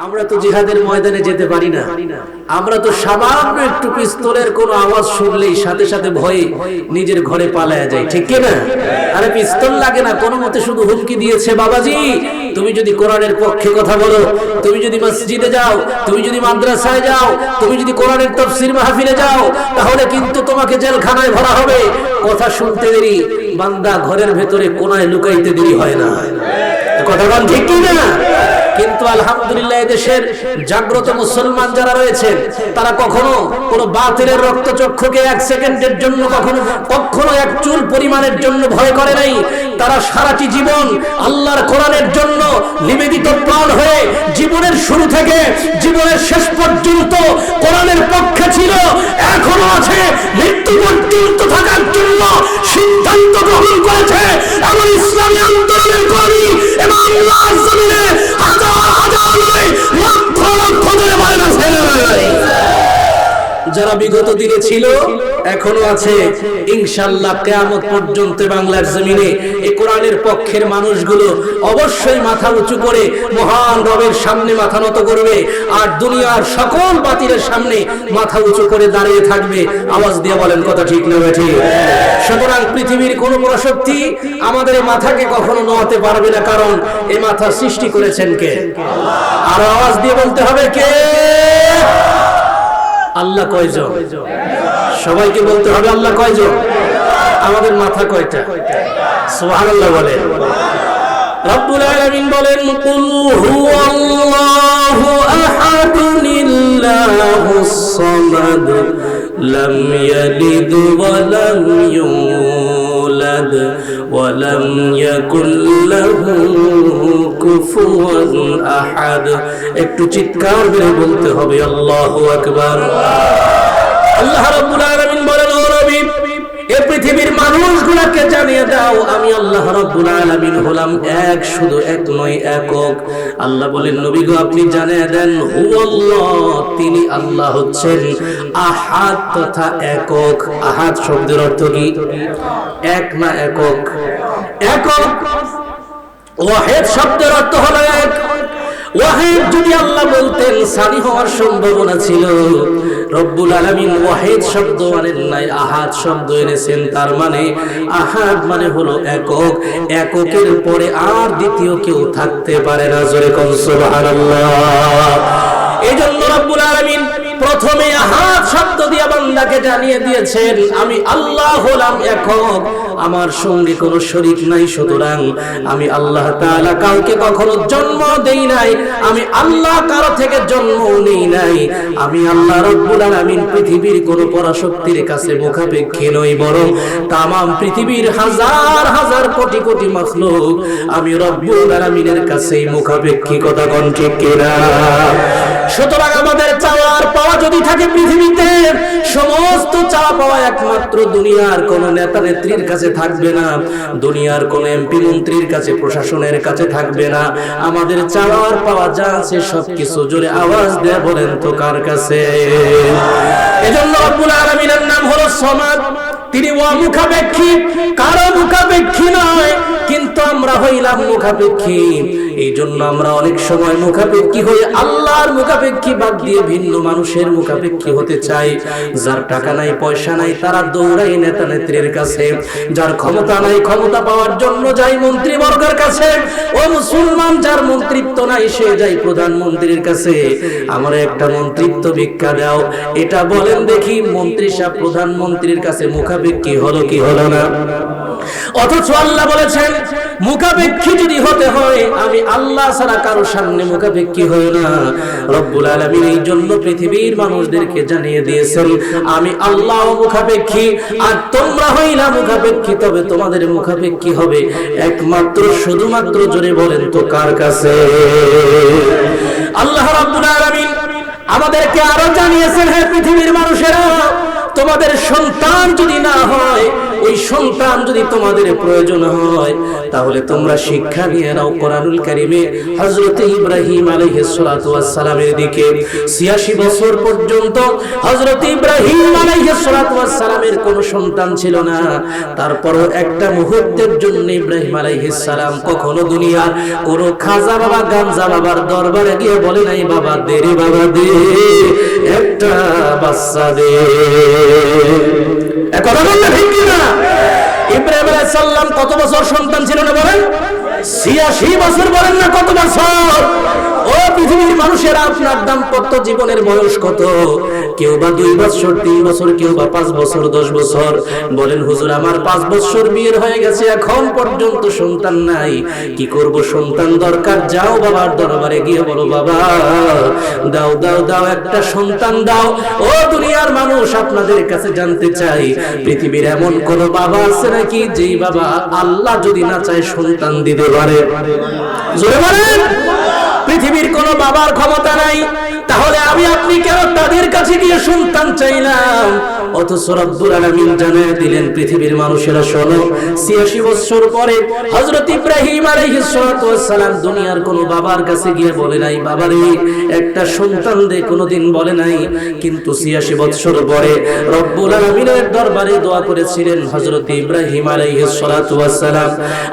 আমরা তো জিহাদের ময়দানে যেতে পারি না, আমরা তো সামান্য একটু পিস্তলের কোনো আওয়াজ শুনলেই সাথে সাথে ভয়ে নিজের ঘরে পালায়া যাই, ঠিক কি না? আরে পিস্তল লাগে না, কোনো মতে শুধু হুমকি দিয়েছে, বাবাজি তুমি যদি কোরআনের পক্ষে কথা বলো, তুমি যদি মসজিদে যাও, তুমি যদি মাদ্রাসায় যাও, তুমি যদি কোরআনের তাফসীর মাহফিলে যাও, তাহলে কিন্তু তোমাকে জেলখানায় ভরা হবে। কথা শুনতে দেরি, বান্দা ঘরের ভেতরে কোনায় লুকাইতে দেরি হয় না। কথা বল ঠিক কি না? কিন্তু আলহামদুলিল্লাহ দেশের জাগ্রত মুসলমান যারা রয়েছেন তারা কখনো কোনো বাতিলের রক্তচক্ষুকে এক সেকেন্ডের জন্য কখনো এক চুল পরিমাণের জন্য ভয় করে নাই। তারা সারাটি জীবন আল্লাহর কোরআনের জন্য নিবেদিত প্রাণ হয়ে জীবনের শুরু থেকে জীবনের শেষ পর্যন্ত কোরআনের পক্ষে ছিল, এখনো আছে, মৃত্যু পর্যন্ত থাকার জন্য সিদ্ধান্ত গ্রহণ করেছে। এমন ইসলামী আন্দোলনের কর্মী এবং আল্লাহর জমিনে হাজার হাজার নয় লক্ষ লক্ষ ধরে বায়না ছেড়ে যারা বিগত দিনে ছিল এখনো আছে, ইনশাআল্লাহ কিয়ামত পর্যন্ত বাংলার জমিনে এই কোরআনের পক্ষের মানুষগুলো অবশ্যই মাথা উঁচু করে মহান রবের সামনে মাথা নত করবে, আর দুনিয়ার সকল বাতিলের সামনে মাথা উঁচু করে দাঁড়িয়ে থাকবে। আওয়াজ দিয়ে বলেন কথা ঠিক না ঠিক? সুতরাং পৃথিবীর কোন শক্তি আমাদের এই মাথাকে কখনো নোয়াতে পারবে না, কারণ এই মাথা সৃষ্টি করেছেন কে? আর আওয়াজ দিয়ে বলতে হবে কে? আল্লাহ কয়জন? সবাইকে বলতে হবে আল্লাহ কয়জন? আমাদের মাথা কয়টা? সুবহানাল্লাহ বলেন। রব্বুল আলামিন বলেন কুল হুয়াল্লাহু আহাদুল্লাহুস সামাদ লাম ইয়ালিদ ওয়া লাম ইউলাদ ওয়া লাম ইয়াকুল লাহু কুফুয়ান আহাদ। একটু চিৎকার করে বলতে হবে আল্লাহু আকবার। আল্লাহ রাব্বুল আলামিন বলেন, ও নবী এই পৃথিবীর মানুষগুলোকে জানিয়ে দাও আমি আল্লাহ রাব্বুল আলামিন হলাম এক, শুধু এক নয়, একক। আল্লাহ বলেন নবী গো আপনি জানিয়ে দেন হুয়াল্লাহ, তিনি আল্লাহ হচ্ছেন আহাদ তথা একক। আহাদ শব্দের অর্থ কি? এক না একক? একক। ওয়াহিদ শব্দের অর্থ হলো এক। ওয়াহিদ যদি আল্লাহ বলতেন সানি হওয়ার সম্ভাবনা ছিল। রব্বুল আলামিন ওয়াহিদ শব্দ আনেন নাই, আহাদ শব্দ এনেছেন। তার মানে আহাদ মানে হলো একক, এককের পরে আর দ্বিতীয় কেউ থাকতে পারে না। জোরে কোন সুবহানাল্লাহ। এইজন্য রব্বুল আলামিন প্রথমে আহাদ শব্দ দিয়ে বান্দাকে জানিয়ে দিয়েছেন আমি আল্লাহ হলাম একক, আমার সঙ্গে কোনো শরীক নাই। সুতরাং আমি আল্লাহ তাআলা কাউকে কখনো জন্ম দেই নাই, আমি আল্লাহ কারো থেকে জন্ম নেই নাই। আমি আল্লাহ রব্বুল আলামিন পৃথিবীর কোনো পরাশক্তির কাছে মুখাপেক্ষী নই, বরং তামাম পৃথিবীর হাজার হাজার কোটি কোটি মাখলুক আমি রব্বুল আলামিনের কাছেই মুখাপেক্ষী। কথা কোন ঠিক কিনা? সুতরাং আমাদের চাওয়ার পাওয়া যদি থাকে পৃথিবীতে, সমস্ত চাওয়া পাওয়া একমাত্র দুনিয়ার কোন নেতা নেত্রীর কাছে থাকবে না, দুনিয়ার কোন এমপি মন্ত্রীর কাছে, প্রশাসনের কাছে থাকবে না। আমাদের চাওয়ার পাওয়া যা আছে সবকিছু জোরে আওয়াজ দিয়ে বলেন তো কার কাছে? এজন্য রব্বুল আলামিনের নাম হলো সমাদ। তিনি মুখাপেক্ষী, কারো মুখাপেক্ষী নয়, কিন্তু আমরা হইলাম মুখাপেক্ষী। এই জন্য আমরা অনেক সময় মুখাপেক্ষী হয়ে আল্লাহর মুখাপেক্ষী বাদ দিয়ে ভিন্ন মানুষের মুখাপেক্ষী হতে চাই। যার টাকা নাই পয়সা নাই তারা দৌড়াই নেতা নেত্রীর কাছে, যার ক্ষমতা নাই ক্ষমতা পাওয়ার জন্য যাই মন্ত্রীবর্গের কাছে। ও মুসলমান, যার মন্ত্রিত্ব নাই সে যাই প্রধানমন্ত্রীর কাছে, আমার একটা মন্ত্রিত্ব ভিক্ষা দাও। এটা বলেন দেখি মন্ত্রী সাহেব প্রধানমন্ত্রীর কাছে মুখাপেক্ষী হলো কি হলো না? অথচ আল্লাহ বলেছেন মুখাপেক্ষী যদি হতে হয় আমি আল্লাহ ছাড়া কারো সামনে মুখাপেক্ষী হই না। রব্বুল আলামিন এই জন্য পৃথিবীর মানুষদেরকে জানিয়ে দিয়েছেন আমি আল্লাহ মুখাপেক্ষী, আর তোমরা হইলা মুখাপেক্ষী। তবে তোমাদের মুখাপেক্ষী হবে একমাত্র শুধুমাত্র জোরে বলেন তো কার কাছে? আল্লাহ রাব্বুল আলামিন আমাদেরকে আরো জানিয়েছেন হে পৃথিবীর মানুষেরা, তোমাদের সন্তান যদি না হয় ওই সন্তান যদি তোমাদের প্রয়োজন হয় তাহলে তোমরা শিক্ষা নিয়ে নাও কোরআনুল কারীমে হযরত ইব্রাহিম আলাইহিস সালাতু ওয়াস সালামের দিকে ৮৬ বছর পর্যন্ত হযরত ইব্রাহিম আলাইহিস সালাতু ওয়াস সালামের কোনো সন্তান ছিল না। তারপরও একটা মুহূর্তের জন্য ইব্রাহিম আলাইহিস সালাম কখনো দুনিয়ার কোন খাজা বাবা গামজা বাবার দরবারে গিয়ে বলে নাই বাবা দে রে বাবা দে একটা বাচ্চা দে। এখন বলতে ঠিক না? ইব্রাহিম আলাইহিস সালাম কত বছর সন্তান ছিল না বলেন? ৮৬ বছর। বলেন না কত বছর? ও পৃথিবীর মানুষেরা, আপনার দাম্পত্য জীবনের বয়স কত? কেউ বা 2 বছর, 3 বছর, কেউ বা 5 বছর, 10 বছর। বলেন হুজুর আমার 5 বছর বিয়ের হয়ে গেছে, এখন পর্যন্ত সন্তান নাই, কি করব? সন্তান দরকার। যাও বাবার দরবারে গিয়ে বলো বাবা দাও দাও দাও একটা সন্তান দাও। ও দুনিয়ার মানুষ, আপনাদের কাছে জানতে চাই, পৃথিবীর এমন কোন বাবা আছে নাকি যেই বাবা আল্লাহ যদি না চায় সন্তান দিতে পারে? জোরে বলেন। পৃথিবীর কোন বাবার ক্ষমতা নাই, তাহলে আমি আপনি কেন তাদের কাছে গিয়ে সন্তান চাইলাম? অথচ রব্বুল আলামিন জানিয়ে দিলেন পৃথিবীর মানুষেরা শোনো, ৮৬ বছর পরে হযরত ইব্রাহিম আলাইহিস সালাতু ওয়াস সালাম দুনিয়ার কোন বাবার কাছে গিয়ে বলে নাই বাবারে একটা সন্তান দে, কোনোদিন বলে নাই। কিন্তু ৮৬ বছর পরে রব্বুল আলামিনের দরবারে দোয়া করেছিলেন হযরত ইব্রাহিম আলাইহিস সালাতু ওয়াস সালাম।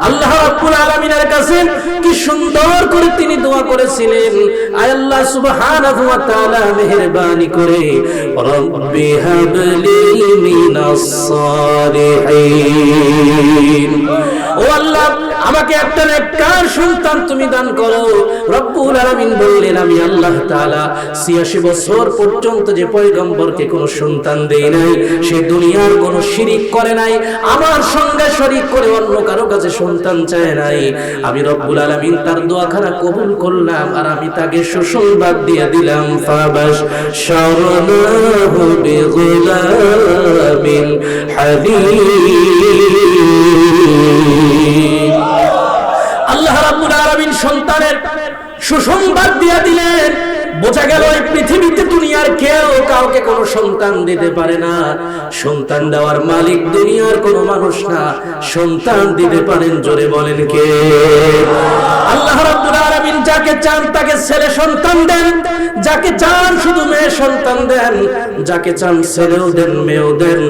আল্লাহ রাব্বুল আলামিনের কাছে কি সুন্দর করে তিনি দোয়া করেছিলেন, আয় আল্লাহ সুবহানাহু ওয়া তাআলা মেহেরবানি করে রব্বি হাবলি মিনাস সালিহিন, ও আল্লাহ আমাকে একটা নেককার সন্তান তুমি দান করো। রব্বুল আলামিন বললেন আমি আল্লাহ তাআলা ৮৬ বছর পর্যন্ত যে পয়গম্বরকে কোনো সন্তান দেই নাই, সে দুনিয়ার কোনো শিরিক করে নাই, আমার সঙ্গে শরীক করে অন্য কারো কাছে সন্তান চায় নাই। আমি রব্বুল আলামিন তার দোয়াখানা কবুল করলাম, আর আমি তাকে সুসংবাদ দিয়ে দিলাম ফাবাশশারনাহু বিগুলামিন হালিম। আল্লাহ রাব্বুল আলামিন সন্তানের সুসংবাদ দিয়ে দিলেন। বোঝা গেল এই পৃথিবীতে দুনিয়ার কেউ কাউকে কোনো সন্তান দিতে পারে না। সন্তান দেওয়ার মালিক দুনিয়ার কোনো মানুষ না, সন্তান দিতে পারেন জোরে বলেন কে? আল্লাহ রাব্বুল আলামিন যাকে চান তাকে ছেলে সন্তান দেন, যাকে চান শুধু মেয়ে সন্তান দেন, যাকে চান ছেলেও দেন মেয়েও দেন,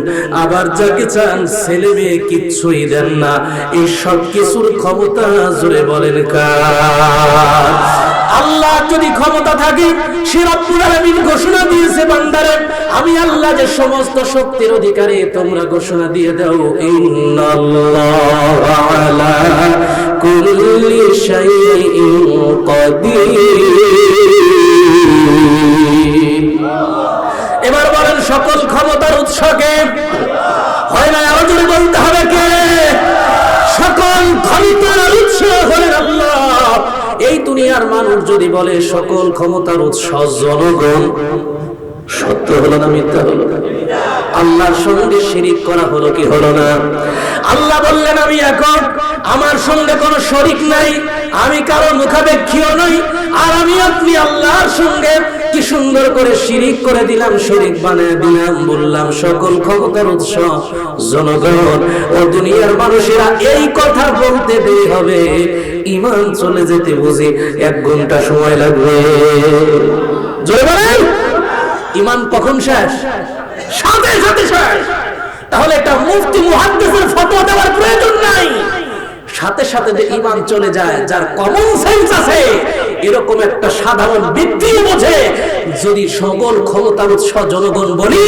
আবার যাকে চান ছেলে মেয়ে কিচ্ছুই দেন না। এই সব কিছুর ক্ষমতা জোরে বলেন কার? আল্লাহ যদি ক্ষমতা থাকে, সে রব্বুল আলামিন ঘোষণা দিয়েছে বান্দারে আমি আল্লাহ যে সমস্ত শক্তির অধিকারী, তোমরা ঘোষণা দিয়ে দাও ইন্নাল্লাহা আলা কুল্লি শাইইন কাদির। এবার বলেন সকল ক্ষমতার উৎস কে? হয় না, আরো জোরে বলতে হবে কে? সকল ক্ষমতার উৎস হলেন আল্লাহ। এই দুনিয়ার মানুষ যদি বলে সকল ক্ষমতার উৎস জনগণ, সত্য হলো না মিথ্যা হলো? আল্লাহর সঙ্গে শিরিক করা হলো কি হলো না? আল্লাহ বললেন আমি একক, আমার সঙ্গে কোনো শরীক নাই, আমি কারো মুখাপেক্ষীও নই, আর আমি আপনি আল্লাহর সঙ্গে কি সুন্দর করে শিরিক করে দিলাম, শরীক বানিয়ে দিলাম। বললাম সকল ক্ষমতার উৎস জনগণ। ও দুনিয়ার মানুষেরা এই কথা বলতে দেরি হবে, ঈমান চলে যেতে বুঝি 1 ঘন্টা সময় লাগবে। জয় বলেন। ঈমান কখন শেষ? সাথে সাথে শেষ। তাহলে একটা মুফতি মুহাদ্দিসের ফতোয়া দেওয়ার প্রয়োজন নাই, সাথে সাথে যে ঈমান চলে যায়, যার কমন সেন্স আছে, এরকম একটা সাধারণ ব্যক্তি বোঝে যদি সকল ক্ষমতার উৎস জনগণ বলি,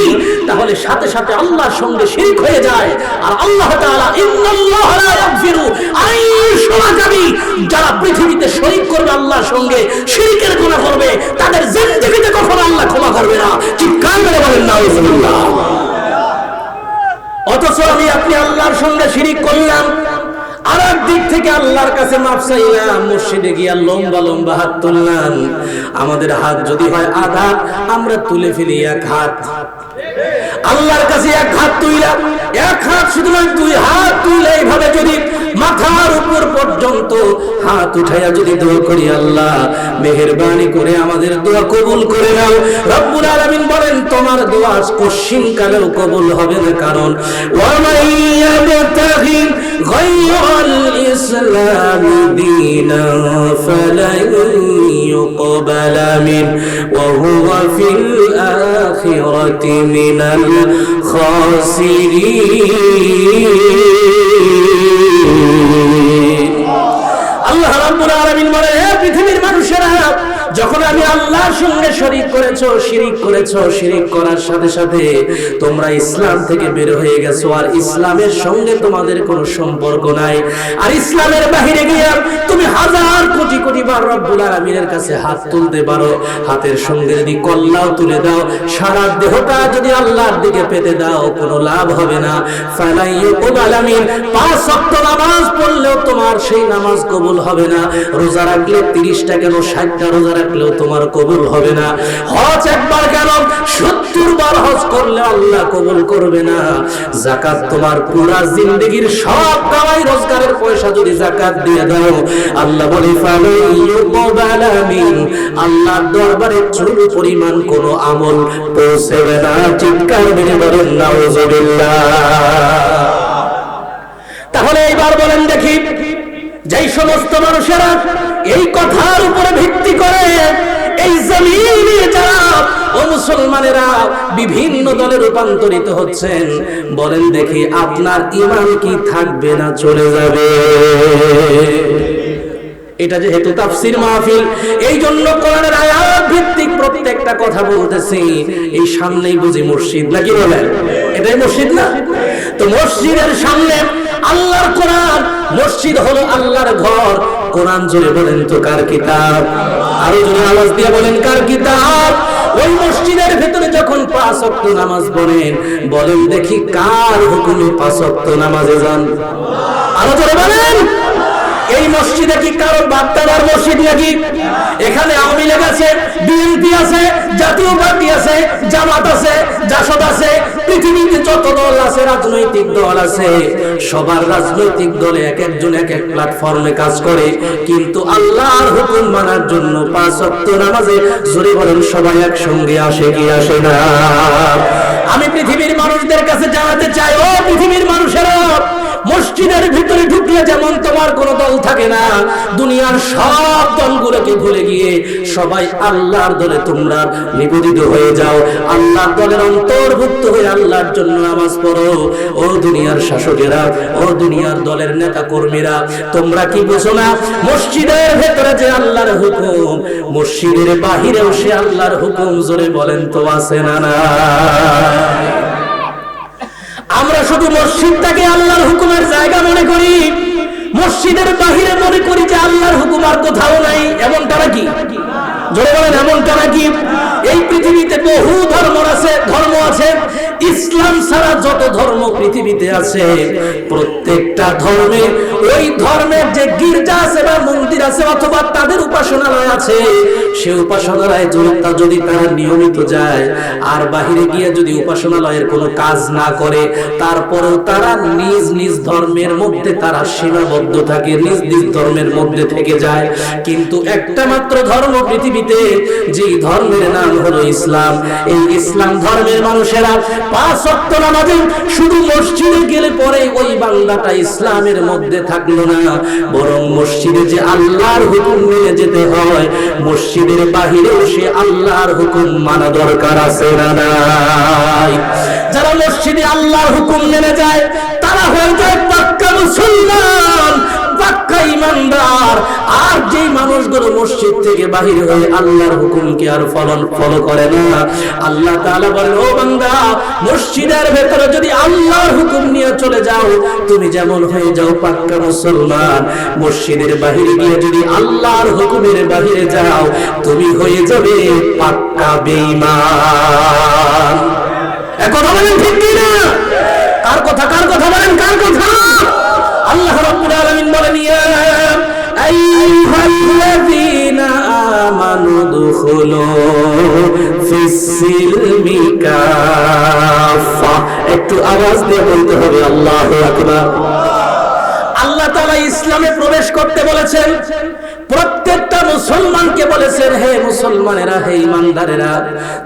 তাহলে সাথে সাথে আল্লাহর সঙ্গে শিরক হয়ে যায়। আর আল্লাহ তাআলা ইন্নাল্লাহা লা ইয়াগফিরু আন ইউশরাকা বিহি, যারা পৃথিবীতে শরীক করবে আল্লাহর সঙ্গে, শিরকের গুনাহ করবে, তাদের জিন্দেগিতে কখনো আল্লাহ ক্ষমা করবে না। চিৎকার করে বলেন নাউজুবিল্লাহ। অথচ আমি আপনি আল্লাহর সঙ্গে শিরক করলাম, আর একদিক থেকে আল্লাহর কাছে মাফ চাইলাম, মসজিদে গিয়া লম্বা লম্বা হাত তুললাম। আমাদের হাত যদি হয় আধা, আমরা তুলে ফেলি 1 হাত। আল্লাহর কাছে 1 হাত তুইলাম, এক হাত শুধু নয়, দুই হাত তুলে এইভাবে যদি মাথার উপর পর্যন্ত হাত উঠাইয়া যদি দোয়া করি, আল্লাহ মেহেরবানি করে আমাদের দোয়া কবুল করে নাও। রব্বুল আলামিন বলেন তোমার দোয়া কশিন কালেও কবুল হবে না, কারণ ওয়া মাইয়াবতাগি গায়রাল ইসলাম দীনান ফালান ইউকবালা মিন ওয়া হুয়া ফিল আখিরাতি মিনাল খাসিরিন। আল্লাহ রাব্বুল আলামিন বলেন, হে পৃথিবীর মানুষেরা, যখন আমি আল্লাহর সঙ্গে শরীক করেছো, শিরিক করার সাথে সাথে তোমরা ইসলাম থেকে বের হয়ে গেছো, আর ইসলামের সঙ্গে তোমাদের কোনো সম্পর্ক নাই। আর ইসলামের বাহিরে গিয়ে তুমি হাজার কোটি কোটি বার রব্বুল আলামিনের কাছে হাত তুলতে পারো, হাতের সঙ্গে যদি কল্লাও তুলে দাও, সারা দেহটা যদি আল্লাহর দিকে পেতে দাও, কোনো লাভ হবে না। ফালাইয়ুকবালা মিন, 5 ওয়াক্ত নামাজ পড়লেও তোমার সেই নামাজ কবুল হবে না। রোজা রাখলে 30টা কেন 60টা রোজা রাখলেও তোমার কবুল হবে না। হজ একবার কেন 70 বার হজ করলে আল্লাহ কবুল করবে না। যাকাত তোমার পুরা জিন্দেগীর সব কামাই রোজগারের পয়সা যদি যাকাত দিয়ে দাও, আল্লাহ বলে ফালাইয়ুকবালা মিন, আল্লাহর দরবারে চুল পরিমাণ কোনো আমল পৌঁছবে না। চিৎকার মেরে বলেন নাউযুবিল্লাহ। তাহলে এইবার বলেন দেখি, যেই সমস্ত মানুষেরা এই কথার উপরে ভিত্তি করে এই জমিনে যারা ও মুসলমানেরা বিভিন্ন দলে রূপান্তরিত হচ্ছেন, বলেন দেখি আপনার ঈমান কি থাকবে না চলে যাবে? এটা যেহেতু তাফসীর মাহফিল, এই জন্য কোরআনের আয়াত ভিত্তিক প্রত্যেকটা কথা বলতেছি। এই সামনেই বুঝি মসজিদ, নাকি বলেন? এটাই মসজিদ না? তো মসজিদের সামনে আল্লাহর কোরআন, মসজিদ হলো আল্লাহর ঘর। কোরআন জুড়ে বলেন তো কার কিতাব? আরো জোরে আওয়াজ দিয়ে বলেন কার কিতাব? ওই মসজিদের ভেতরে যখন 5 ওয়াক্ত নামাজ পড়েন, বলেন দেখি কার হুকুমে 5 ওয়াক্ত নামাজে যান? আরো জোরে বলেন। এই মসজিদে কি কারো বাপ্তাদার মসজিদ নাকি? এখানে আওয়ামী লীগ আছে, বিএনপি আছে, জাতীয় পার্টি আছে, জামাত আছে, জাসদ আছে, পৃথিবীতে যত দল আছে, রাজনৈতিক দল আছে, সবার রাজনৈতিক দলে এক একজন এক এক প্ল্যাটফর্মে কাজ করে, কিন্তু আল্লাহর হুকুম মানার জন্য 5 ওয়াক্ত নামাজে জোরে বলেন সবাই একসঙ্গে আসে কি আসে না? আমি পৃথিবীর মানুষদের কাছে জানাতে চাই, ও পৃথিবীর মানুষেরা, মসজিদের ভিতরে ঢুকলে যেমন তোমার কোনো দল থাকে না, দুনিয়ার সব দলগুলোকে ভুলে গিয়ে সবাই আল্লাহর দলে তোমরা নিবেদিত হয়ে যাও, আল্লাহর দলের অন্তর্ভুক্ত হয়ে আল্লাহর জন্য নামাজ পড়ো। ও দুনিয়ার শাসকেরা, ও দুনিয়ার দলের নেতা কর্মীরা, তোমরা কি বুঝো না মসজিদের ভেতরে যে আল্লাহর হুকুম, মসজিদের বাহিরেও সে আল্লাহর হুকুম? জোরে বলেন তো আছে না না? আমরা শুধু মসজিদটাকে আল্লাহর হুকুমের জায়গা মনে করি, মসজিদের বাহিরে মনে করি যে আল্লাহর হুকুম আর কোথাও নাই। এমনটা নাকি? জোরে বলেন এমনটা নাকি? এই পৃথিবীতে বহু ধর্ম আছে, ইসলাম ছাড়া যত ধর্ম পৃথিবীতে আছে, প্রত্যেকটা ধর্মে ওই ধর্মের যে গির্জা আছে বা মন্দির আছে অথবা তাদের উপাসনালয় আছে, সে উপাসনালয়ে যদি তারা নিয়মিত যায় আর বাহিরে গিয়ে যদি উপাসনালয়ের কোনো কাজ না করে, তারপরেও তারা নিজ নিজ ধর্মের মধ্যে তারা সীমাবদ্ধ থাকে, নিজ নিজ ধর্মের মধ্যে থেকে যায়। কিন্তু একটা মাত্র ধর্ম পৃথিবীতে, যেই ধর্মের নাম হলো ইসলাম। এই ইসলাম ধর্মের মানুষেরা 5 ওয়াক্ত নামাজে শুধু মসজিদে গেলে পরে ওই বান্দাটা ইসলামের মধ্যে থাকলো না, বরং মসজিদে যে আল্লাহর হুকুম মেনে যেতে হয়, মসজিদের বাহিরেও সে আল্লাহর হুকুম মানা দরকার আছে না নাই? যারা মসজিদে আল্লাহর হুকুম মেনে যায় তারা হয়ে যায় পাক্কা মুসলমান, পাক্কা ঈমানদার। আর যেই মানুষগুলো মসজিদ থেকে বাহির হয়ে আল্লাহর হুকুমকে আর ফলো করে না, আল্লাহ তাআলা বলেন, ও বান্দা, মসজিদের ভেতরে যদি আল্লাহর হুকুম নিয়ে চলে যাও, তুমি যেমন হয়ে যাও পাক্কা মুসলমান, মসজিদের বাহিরে গিয়ে যদি আল্লাহর হুকুমের বাহিরে যাও, তুমি হয়ে যাবে পাক্কা বেঈমান। কথা বলেন ঠিক কিনা? কার কথা বলেন, কার কথা? আল্লাহ রাব্বুল আলামিন বলেন, ইয়া আইয়ুহাল্লাযীনা আমানু দুখুলু ফিস-সিলমি কাফা। একটু আওয়াজ দিয়ে বলতে হবে আল্লাহু আকবার। আল্লাহ তাআলা ইসলামে প্রবেশ করতে বলেছেন, প্রত্যেকটা মুসলমানকে বলেছেন, হে মুসলমানেরা, হে ঈমানদারেরা,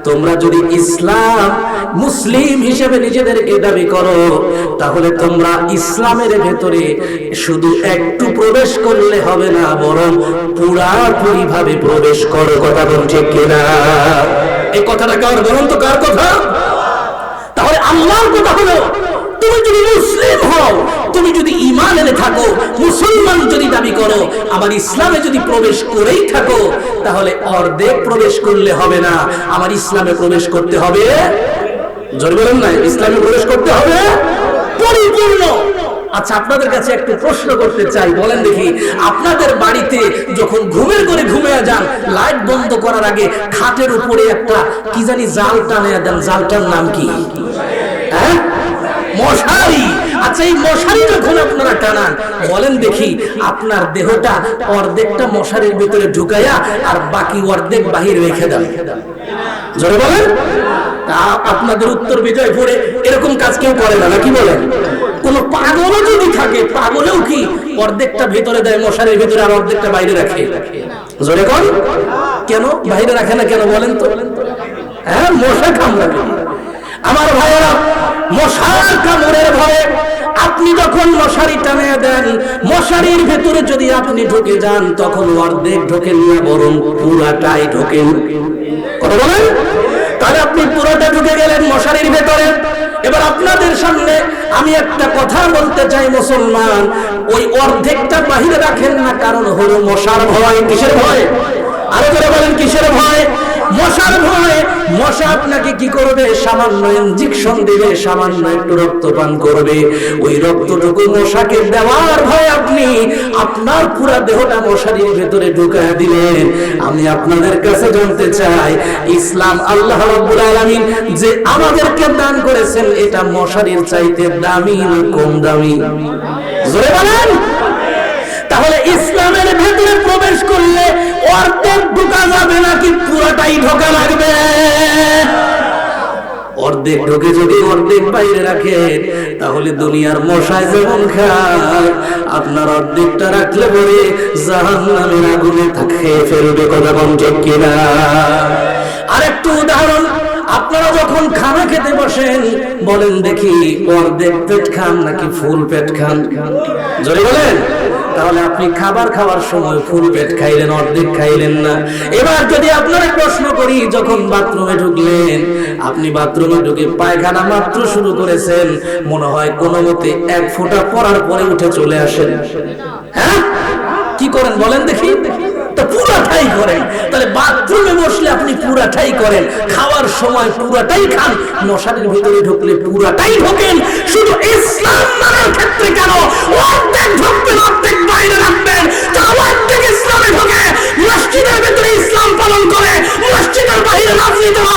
তোমরা যদি ইসলাম মুসলিম হিসেবে নিজেদেরকে দাবি করো, তাহলে তোমরা ইসলামের ভেতরে শুধু একটু প্রবেশ করলে হবে না, বরং পুরাপুরি ভাবে প্রবেশ করো। কথা বল ঠিক কিনা? এই কথাটা কার বলুন তো, কার কথা? তাহলে আল্লাহর কথা হলো, তুমি যদি মুসলিম হও, তুমি যদি ঈমান এনে থাকো, মুসলমান যদি দাবি করো, আবার ইসলামে যদি প্রবেশ করেই থাকো, তাহলে অর্ধেক প্রবেশ করলে হবে না, আমার ইসলামে প্রবেশ করতে হবে। জোরে বলেন না, ইসলামে প্রবেশ করতে হবে পরিপূর্ণ। আচ্ছা, আপনাদের কাছে একটু প্রশ্ন করতে চাই, বলেন দেখি, আপনাদের বাড়িতে যখন ঘুমের ঘরে ঘুমিয়ে যান, লাইট বন্ধ করার আগে খাটের উপরে একটা কি জানি জাল টানে দেন, জালটার নাম কি? হ্যাঁ, মশারি। আচ্ছা, এই মশারি যখন আপনারা টানান, বলেন দেখি, আপনার দেহটা অর্ধেকটা মশারির ভিতরে ঢুকাইয়া আর বাকি অর্ধেক বাহির রেখে দেন। জোরে বলেন। আপনাদের উত্তর বিজয়পুরে এরকম কাজ কেউ করে না, নাকি বলেন? কোন পাগলও যদি থাকে, পাগলেও কি অর্ধেকটা ভিতরে দেয় মশারির ভিতরে আর অর্ধেকটা বাইরে রাখে? জোরে কোন? কেন বাইরে রাখে না, কেন বলেন তো? হ্যাঁ, মশা কামড়াবে। আমার ভাইয়েরা, মশার কামড়ের ভয়ে আপনি যখন মশারি টানে দেন, মশারির ভেতরে যদি আপনি ঢুকে যান, তখন অর্ধেক ঢোকেন না, বরং পুরাটাই ঢোকেন। কথা বলেন। তাহলে আপনি পুরোটা ঢুকে গেলেন মশারির ভেতরে। এবার আপনাদের সামনে আমি একটা কথা বলতে চাই, মুসলমান, ওই অর্ধেকটা বাহিরে রাখেন না, কারণ হলো মশার ভয়। কিসের ভয়? আরো করে বলেন, কিসের ভয়? মশার ভয়। মশা আপনাকে কি করবে? সামান্য ইনজেকশন দিবে, সামান্য একটু রক্ত পান করবে। ওই রক্তটুকু মশাকে দেওয়ার ভয় আপনি আপনার পুরো দেহটা মশারির ভেতরে ঢুকায় দিলেন। আমি আপনাদের কাছে জানতে চাই, ইসলাম আল্লাহ রাব্বুল আলামিন যে আমাদেরকে দান করেছেন, এটা মশারির চাইতে দামি না কম দামি? জোরে বলেন। তাহলে ইসলামের ভেতরে প্রবেশ করলে অর্ধেক ঢোকা যাবে নাকি পুরোটাই ঢোকা লাগবে? অর্ধেক ঢোকে যদি অর্ধেক বাইরে রাখেন, তাহলে দুনিয়ার মশায় যেমন খায়, আপনার অর্ধেকটা রাখলে পরে জাহান্নামের আগুনে খেয়ে ফেলবে। কথা বল ঠিক কিনা? আরেকটু উদাহরণ, আপনারা যখন খানা খেতে বসেন, বলেন দেখি, অর্ধেক পেট খান নাকি ফুল পেট খান? জোরে বলেন। তাহলে আপনি খাবার খাওয়ার সময় ফুল পেট খাইলেন, অর্ধেক খাইলেন না। এবার যদি আপনারা প্রশ্ন করি, যখন বাথরুমে ঢুকলেন, আপনি বাথরুমে ঢুকে পায়খানা মাত্র শুরু করেছেন, মনে হয় কোনো মতে এক ফোঁটা পড়ার পরে উঠে চলে আসেন। হ্যাঁ, কি করেন বলেন দেখি? তো পুরাটাই করেন। তাহলে বাথরুমে বসলে আপনি পুরাটাই করেন, খাওয়ার সময় পুরাটাই খান, মশারির ভিতরে ঢুকলে পুরাটাই ঢোকেন। শুধু ইসলাম মানার ক্ষেত্রে কেন অর্ধেক ঢুকবেন, অর্ধেক বাইরে রাখবেন? যারা অর্ধেক ইসলামে ঢোকে, মসজিদের ভিতরে ইসলাম পালন করে, মসজিদের বাইরে রাজনীতিরা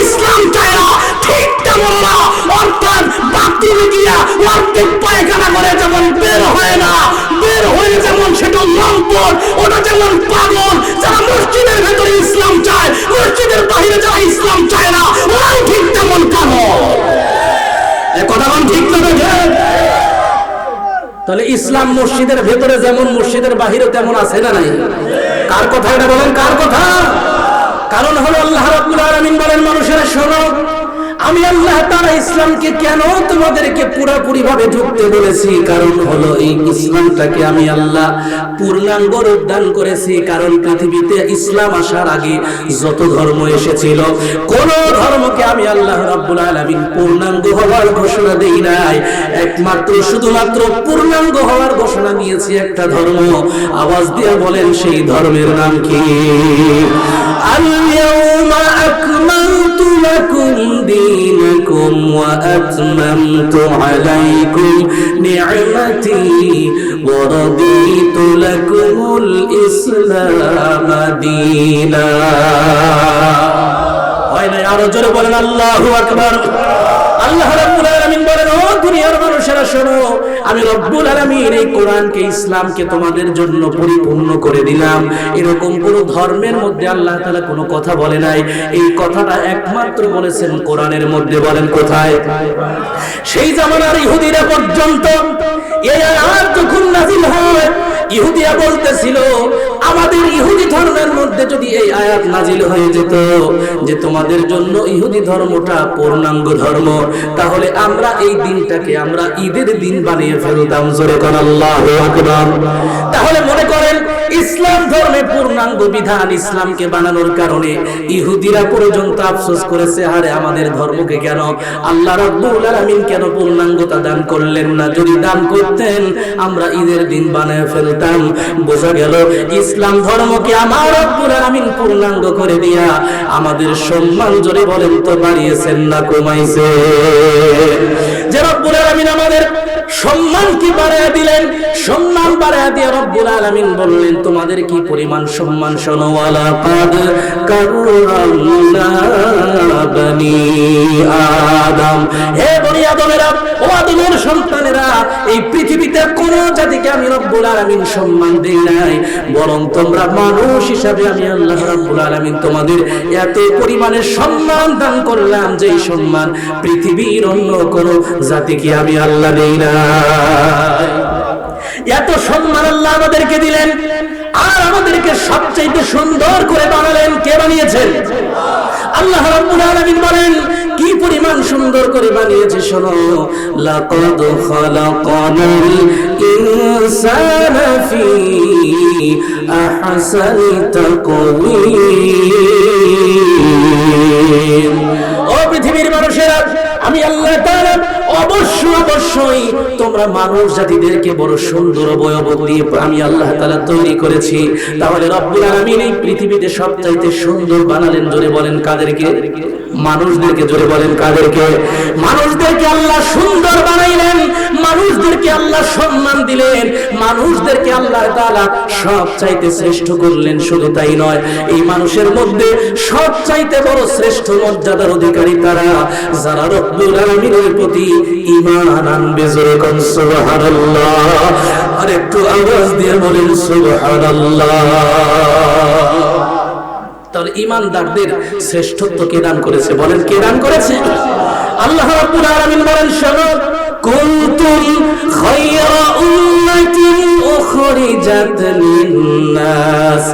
ইসলাম চায় না, ঠিক তেমন না। অর্থাৎ বাথরুমে গিয়া অর্ধেক পায়খানা করে যেমন বের হয় না, বের হয়ে যেমন সেটা লম্পট, ওটা যেমন পাগল। যারা মসজিদের ভেতরে ইসলাম চায়, মসজিদের বাইরে যারা ইসলাম চায় না, ওরাও ঠিক তেমন পাগল। কথা বল ঠিক না? তাহলে ইসলাম মসজিদের ভেতরে যেমন, মসজিদের বাহিরে তেমন আছে না নাই? কার কথা এটা বলেন, কার কথা? কারণ হলো আল্লাহ রাব্বুল আলামিন বলেন, মানুষেরা শোনো, আমি আল্লাহ তাআলা ইসলামকে কেন তোমাদেরকে পুরোপুরি ভাবে ঢুকতে বলেছি? কারণ হলো এই ইসলামটাকে আমি আল্লাহ পূর্ণাঙ্গ রূপ দান করেছি। কারণ পৃথিবীতে ইসলাম আসার আগে যত ধর্ম এসেছিল, কোন ধর্মকে আমি আল্লাহ রাব্বুল আলামিন পূর্ণাঙ্গ হওয়ার ঘোষণা দেই নাই। একমাত্র শুধুমাত্র পূর্ণাঙ্গ হওয়ার ঘোষণা দিয়েছি একটা ধর্ম। আওয়াজ দিয়ে বলেন, সেই ধর্মের নাম কি? আল-ইয়াউমা আকমালতু লাকুম দীনাকুম ওয়া আতমামতু আলাইকুম নি'মাতি ওয়া রাদিতু লাকুমুল ইসলাম দীনা। হয় না? আরো জোরে বলেন আল্লাহু আকবার। আল্লাহ রাব্বুল আলামিন বলেন, ও দুনিয়ার মানুষেরা শোনো, আমি রব্বুল আলামিন এই কোরআনকে, ইসলামকে তোমাদের জন্য পরিপূর্ণ করে দিলাম। এরকম কোন ধর্মের মধ্যে আল্লাহ তাআলা কোনো কথা বলে নাই। এই কথাটা একমাত্র বলেছেন কোরআনের মধ্যে। বলেন কোথায়? সেই জামানার ইহুদিরা পর্যন্ত এই আয়াত যখন নাযিল হয়, ইহুদিরা বলতেছিল, আমাদের ইহুদি ধর্মের মধ্যে যদি এই আয়াত নাজিল হয়ে যেত যে তোমাদের জন্য ইহুদি ধর্মটা পূর্ণাঙ্গ ধর্ম, তাহলে আমরা এই দিনটাকে আমরা ঈদের দিন বানিয়ে ফেলতাম। জোরে কোন আল্লাহু আকবার। তাহলে মনে করেন ইসলাম ধর্মে পূর্ণাঙ্গ বিধান ইসলামকে বানানোর কারণে ইহুদিরা পর্যন্ত আফসোস করেছে, আরে আমাদের ধর্মকে কেন আল্লাহ রাব্বুল আলামিন কেন পূর্ণাঙ্গতা দান করলেন না? যদি দান করতেন আমরা ঈদের দিন বানিয়ে ফেলতাম। বোঝা গেল ইসলাম ধর্মকে আমার রব্বুল আলামিন পূর্ণাঙ্গ করে দিয়া আমাদের সম্মান, জোরে বলেন তো, বাড়িয়েছেন না কমাইছে? যে রব্বুল আলামিন আমাদের সম্মান কি বাড়ায়া দিলেন, সম্মান বাড়ায়া দিয়ে রব্বুল আলামিন বললেন তোমাদের কি পরিমাণ সম্মান শোনো। ওয়ালাকাদ কাররামনা বনি আদম, হে বনি আদমেরা, ও আদমের সন্তানেরা, এই পৃথিবীতে কোন জাতিকে আমি রব্বুল আলামিন সম্মান দেই নাই, বরং তোমরা মানুষ হিসাবে আমি আল্লাহ রাব্বুল আলামিন তোমাদের এত পরিমাণে সম্মান দান করলাম যে সম্মান পৃথিবীর অন্য কোন জাতিকে আমি আল্লাহ দেই না। এত সম্মান আল্লাহ আমাদেরকে দিলেন, আর আমাদেরকে সবচেয়ে সুন্দর করে বানালেন। কে বানিয়েছেন? আল্লাহ রাব্বুল আলামিন বলেন কি পরিমাণ সুন্দর করে বানিয়েছে শোনো। লাকাদ খালাকানাল ইনসানা ফি আহসানি তাকওয়িম। ও পৃথিবীর মানুষেরা, আমি আল্লাহ তাআলা অবশ্যই তোমরা মানুষ জাতিদেরকে বড় সুন্দর অবয়ব দিয়ে আমি আল্লাহ তাআলা তৈরি করেছি। তাহলে রব্বুল আলামিন এই পৃথিবীতে সবচাইতে সুন্দর বানালেন, জোরে বলেন কাদেরকে? মানুষদেরকে। জোরে বলেন কাদেরকে? মানুষদেরকে আল্লাহ সুন্দর বানাইলেন, মানুষদেরকে আল্লাহ সম্মান দিলেন, মানুষদেরকে আল্লাহ তাআলা সবচাইতে শ্রেষ্ঠ করলেন। শুধু তাই নয়, এই মানুষের মধ্যে সবচাইতে বড় শ্রেষ্ঠ মর্যাদার অধিকারী তারা যারা রব্বুল আলামিনের প্রতি ঈমান আনবে। জোরে কোন সুবহানাল্লাহ। আর একটু আওয়াজ দিয়ে বলেন সুবহানাল্লাহ। তাহলে ঈমানদারদের শ্রেষ্ঠত্ব কে দান করেছে? বলেন কে দান করেছে? আল্লাহ রাব্বুল আলামিন বলেন শোনো, কুনতুম খায়রা উম্মাতিন উখরিজাত লিন-নাস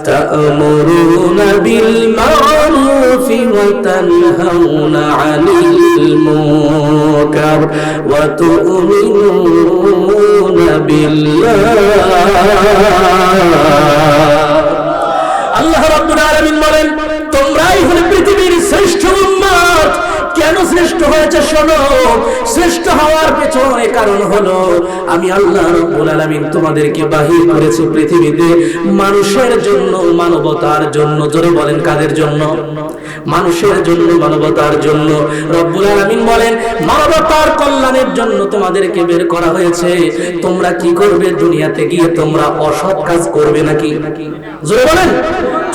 তা'মুরুনা বিল মা'রুফি ওয়া তানহাউনা 'আনিল মুনকার ওয়া তু'মিনুনা বিল্লাহ। আল্লাহ রাব্বুল আলামিন বলেন তোমরাই হলে পৃথিবীর শ্রেষ্ঠ উম্মত। কেন শ্রেষ্ঠ হয়েছে শোনো। শ্রেষ্ঠ হওয়ার পেছনে কারণ হলো আমি আল্লাহ রাব্বুল আলামিন তোমাদেরকে বাহির করেছি পৃথিবীতে মানুষের জন্য, মানবতার জন্য। জোরে বলেন কাদের জন্য? মানুষের জন্য, মানবতার জন্য। রব্বুল আলামিন বলেন মানবতার কল্যাণের জন্য তোমাদেরকে বের করা হয়েছে। তোমরা কি করবে? দুনিয়াতে গিয়ে তোমরা অসৎ কাজ করবে নাকি? জোরে বলেন।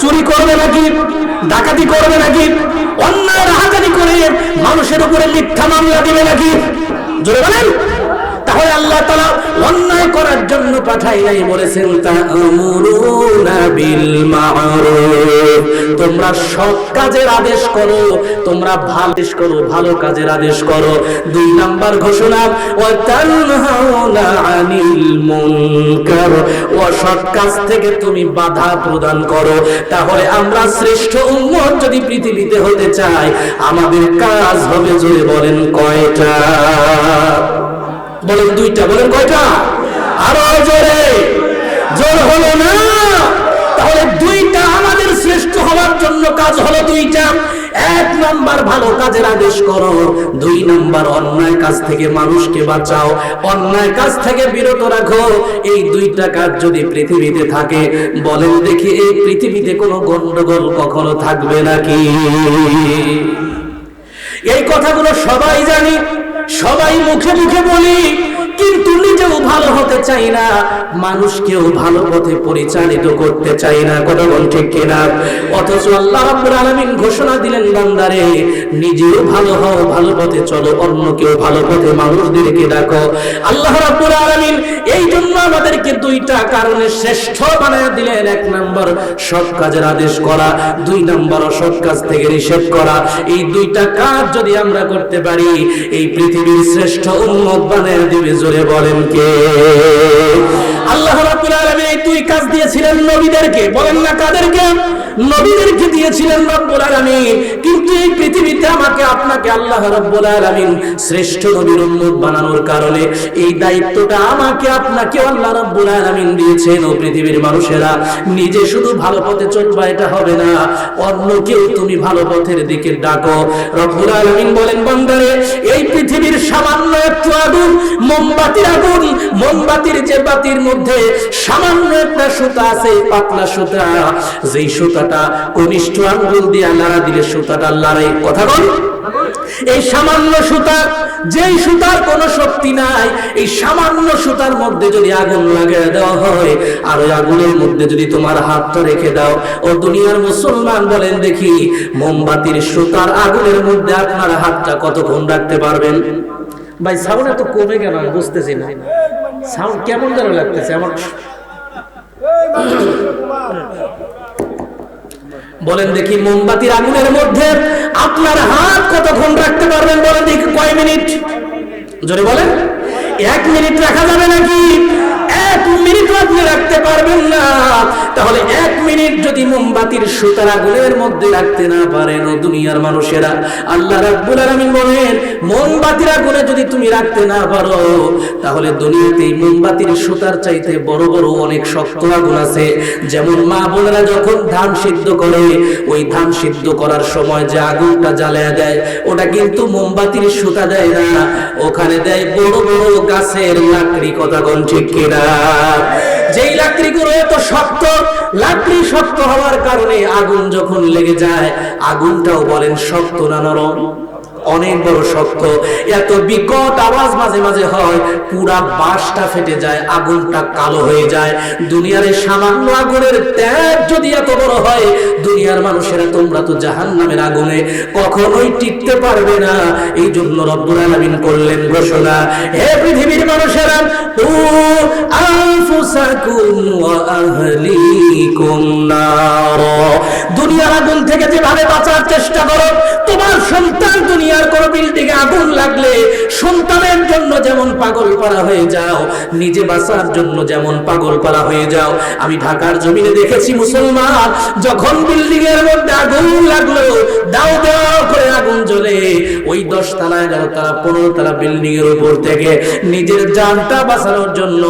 চুরি করবে নাকি? ডাকাতি করবে নাকি? অন্যায় রাহাজানি করে মানুষের উপরে মিথ্যা মামলা দিবে নাকি? জোরে বলেন। তাহলে আল্লাহ তাআলা অন্যায় করার জন্য পাঠাই নাই, বলেছেন তা'মুরুনা বিল মা'রুফ, তোমরা সৎ কাজের আদেশ করো, তোমরা ভালো কাজের আদেশ করো। 2 নাম্বার ঘোষণা, ওয়া তানহাউনা আনিল মুনকার, অসৎ কাজ থেকে তুমি বাধা প্রদান করো। তাহলে আমরা শ্রেষ্ঠ উম্মত যদি পৃথিবীতে হতে চাই, আমাদের কাজ হবে, জোরে বলেন কয়টা? বলেন 2টা। বলেন কয়টা? আরো জোরে। জোর হলো না। তাহলে 2টা আমাদের শ্রেষ্ঠ হওয়ার জন্য কাজ হলো 2টা। 1 নাম্বার ভালো কাজের আদেশ করো, 2 নাম্বার অন্যায় কাজ থেকে মানুষকে বাঁচাও, অন্যায় কাজ থেকে বিরত রাখো। এই 2টা কাজ যদি পৃথিবীতে থাকে, বলেন দেখি এই পৃথিবীতে কোনো গন্ডগোল কখনো থাকবে নাকি? এই কথাগুলো সবাই জানি, সবাই মুখে মুখে বলি, কিন্তু নিজেও ভালো হতে চাই না, মানুষকেও ভালো পথে পরিচালিত করতে চাই না। কথা বল ঠিক কিনা? অথচ আল্লাহ রাব্বুল আলামিন ঘোষণা দিলেন, বান্দারে নিজেও ভালো হও, ভালো পথে চলো, অন্যকেও ভালো পথে মানুষদেরকে ডাকো। আল্লাহ রাব্বুল আলামিন এই জন্য আমাদেরকে দুইটা কারণে শ্রেষ্ঠ বানায় দিলেন। এক নম্বর সৎ কাজের আদেশ করা, দুই নম্বর অসৎ কাজ থেকে নিষেধ করা। এই দুইটা কাজ যদি আমরা করতে পারি, এই পৃথিবীর শ্রেষ্ঠ উম্মত বানায় দিবে। জোরে বলেন কে? আল্লাহ রাব্বুল আলামিন এই দুই কাজ দিয়েছিলেন নবীদেরকে। বলেন না কাদেরকে? নবীদেরকে দিয়েছিলেন রব্বুল আলামিন। কিন্তু এই পৃথিবীতে আমাকে আপনাকে আল্লাহ রাব্বুল আলামিন শ্রেষ্ঠ নবীর উম্মত বানানোর কারণে এই দায়িত্বটা আমাকে আপনাকে আল্লাহ রাব্বুল আলামিন দিয়েছেন। ও পৃথিবীর মানুষেরা, নিজে শুধু ভালো পথে চলবা এটা হবে না, অন্যকেও তুমি ভালো পথের দিকে ডাকো। রব্বুল আলামিন বলেন, বান্দারে এই পৃথিবীর সামান্য একটু আগুন, মোমবাতির আগুন, মোমবাতির যে বাতির মধ্যে সামান্য একটা সুতা আছে, পাতলা সুতা, যেই সুতাটা কনিষ্ঠ আঙ্গুল দিয়ে নাড়া দিলে সুতাটা লড়াই। কথা বল। এই সামান্য সুতা, যেই সুতার কোনো শক্তি নাই, এই সামান্য সুতার মধ্যে যদি আগুন লাগিয়ে দেওয়া হয়, আর ওই আগুনের মধ্যে যদি তোমার হাতটা রেখে দাও, ও দুনিয়ার মুসলমান বলেন দেখি, মোমবাতির সুতার আগুনের মধ্যে আপনার হাতটা কতক্ষণ রাখতে পারবেন? ভাই সাউন্ড এত কমে গেল, আমি বুঝতেছি না। সাউন্ড কেমন যেন লাগতেছে আমার। বলেন দেখি, মোমবাতির আগুনের মধ্যে আপনার হাত কতক্ষণ রাখতে পারবেন? বলেন দেখি, কয় মিনিট? জোরে বলেন। 1 মিনিট রাখা যাবে নাকি? 1 মিনিট আপনি রাখতে পারবেন না। তাহলে 1 মিনিট যদি মোমবাতির সুতার আগুনের মধ্যে রাখতে না পারেন, ও দুনিয়ার মানুষেরা, আল্লাহ রাব্বুল আলামিন বলেন, মোমবাতির আগুনে যদি তুমি রাখতে না পারো, তাহলে দুনিয়াতে মোমবাতির সুতার চাইতে বড় বড় অনেক শক্ত আগুন আছে। যেমন মা বোনেরা যখন ধান সিদ্ধ করে, ওই ধান সিদ্ধ করার সময় যে আগুনটা জ্বালায় দেয়, ওটা কিন্তু মোমবাতির সুতা দেয় না, ওখানে দেয় বড় বড় গাছের লাকড়ি। কথা কোন ঠিক কিনা? যেই লাকড়িগুলো এত শক্ত, লাকড়ি শক্ত হওয়ার কারণে আগুন যখন লেগে যায়, আগুনটাও বলেন শক্ত না নরম? অনেক বড় শক্ত। এত বিকট আওয়াজ মাঝে মাঝে হয়, পুরা বাঁশটা ফেটে যায়, আগুনটা কালো হয়ে যায়। দুনিয়ার সামান্য আগুনের তেজ যদি এত বড় হয়, দুনিয়ার মানুষেরা তোমরা তো জাহান্নামের আগুনে কখনোই টিকতে পারবে না। এই জন্য রব্বুল আলামিন করলেন ঘোষণা, হে পৃথিবীর মানুষেরা, ও আনফুসাকুম ওয়া আহলিকুম নার, দুনিয়ার আগুন থেকে যেভাবে বাঁচার চেষ্টা করো, তোমার সন্তান দুনিয়ার কোন বিল্ডিং এ আগুন লাগলে সন্তানের জন্য যেমন পাগল করা হয়ে যাও, নিজে বাঁচার জন্য যেমন পাগল করা হয়ে যাও। আমি ঢাকার জমিনে দেখেছি মুসলমান যখন বিল্ডিং এর মধ্যে আগুন লাগলো, দাও দাও করে আগুন জ্বলে, ওই 10 তলা 11 তলা 15 তলা বিল্ডিং এর উপর থেকে নিজের জানটা বাঁচানোর জন্য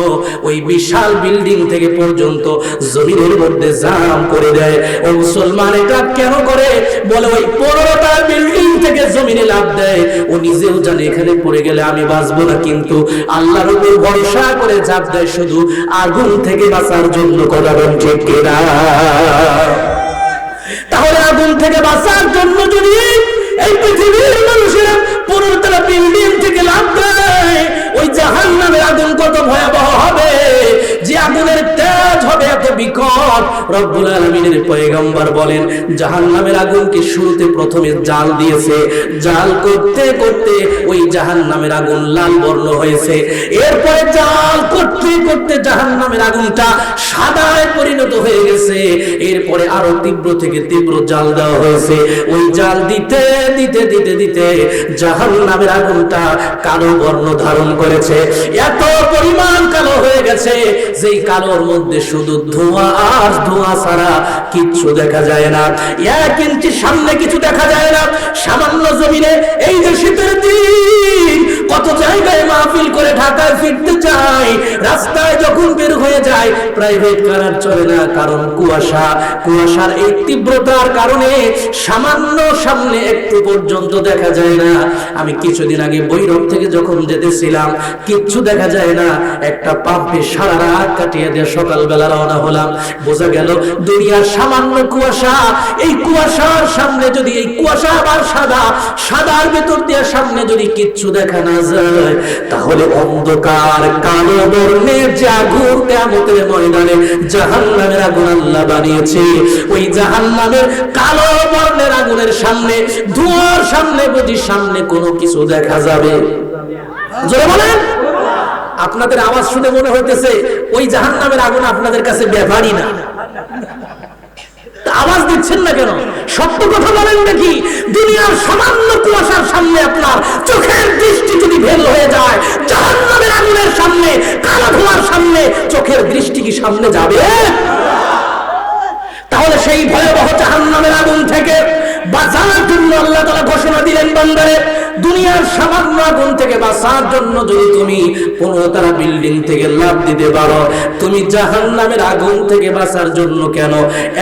ওই বিশাল বিল্ডিং থেকে পর্যন্ত জমিনের মধ্যে জাম করে দেয়। ও মুসলমান, এটা কেন করে? বলে ওই 15 তলা বিল্ডিং থেকে জমিনে লাফ দেয়, ও নিজেও জানে এখানে পড়ে গেলে আমি বাঁচবো না, কিন্তু আল্লাহর উপর ভরসা করে ঝাঁপ দেয় শুধু আগুন থেকে বাঁচার জন্য। কথা বলেন ঠিক কিনা? তাহলে আগুন থেকে বাঁচার জন্য যদি এই পৃথিবীর মানুষেরা 15 তলা বিল্ডিং থেকে লাফ দেয়, ওই জাহান্নামের আগুন কত ভয়াবহ হবে, যে আগুনের তেজ হবে এত বিকট। রব্বুল আলামিনের পয়গম্বর বলেন, জাহান্নামের আগুনকে শুরুতে প্রথমে জাল দিয়েছে, জাল করতে করতে ওই জাহান্নামের আগুন লাল বর্ণ হয়েছে, এরপরে জাল করতে করতে জাহান্নামের আগুনটা সাদায় পরিণত হয়ে গেছে, এরপরে আরো তীব্র থেকে তীব্র জাল দেওয়া হয়েছে। ওই জাল দিতে দিতে দিতে দিতে জাহান্নামের আগুনটা কালো বর্ণ ধারণ করেছে, এত পরিমাণ কালো হয়ে গেছে, যেই কালোর মধ্যে শুধু ধোঁয়া আর ধোঁয়া ছাড়া কিচ্ছু দেখা যায় না। 1 ইঞ্চি সামনে কিছু দেখা যায় না। সামান্য জমিনে এই যে শীতের দিন কত জায়গায় মাহফিল করে ঢাকায় ফিরতে চাই, রাস্তায় যখন বের হয়ে যায় প্রাইভেট কার আর চলে না, কারণ কুয়াশা। কুয়াশার এই তীব্রতার কারণে সামান্য সামনে একটু পর্যন্ত দেখা যায় না। আমি কিছুদিন আগে বৈরব থেকে যখন যেতেছিলাম, কিচ্ছু দেখা যায় না, একটা পাম্পে সারা রাত কাটিয়ে দিয়ে সকালবেলা রওনা হলাম। বোঝা গেল দুনিয়ার সামান্য কুয়াশা, এই কুয়াশার সামনে যদি, এই কুয়াশা আবার সাদা, সাদার ভেতর দিয়ে সামনে যদি কিচ্ছু দেখা না যায়, তাহলে অন্ধকার কালো বর্ণের যে আগুন কিয়ামতের ময়দানে জাহান্নামের আগুন আল্লাহ বানিয়েছে, ওই জাহান্নামের কালো বর্ণের আগুনের সামনে, ধোঁয়ার সামনে বুঝি সামনে কোনো কিছু দেখা যাবে? জোরে বলেন। আপনাদের আওয়াজ শুনে মনে হইতেছে ওই জাহান্নামের আগুন আপনাদের কাছে ব্যাপারই না। আওয়াজ দিচ্ছেন না কেন? সত্য কথা বলেন দেখি। দুনিয়ার সামান্য কুয়াশার সামনে আপনার চোখের দৃষ্টি যদি ভেল হয়ে যায়, জাহান্নামের আগুনের সামনে, কালো ধোঁয়ার সামনে চোখের দৃষ্টি কি সামনে যাবে? তাহলে সেই ভয়াবহ জাহান্নামের আগুন থেকে বাঁচার জন্য আল্লাহ তাআলা ঘোষণা দিলেন, বান্দারে দুনিয়ার সামান্য আগুন থেকে বাঁচার জন্য যদি তুমি 15তলা বিল্ডিং থেকে লাফ দিতে পারো, তুমি জাহান্নামের আগুন থেকে বাঁচার জন্য কেন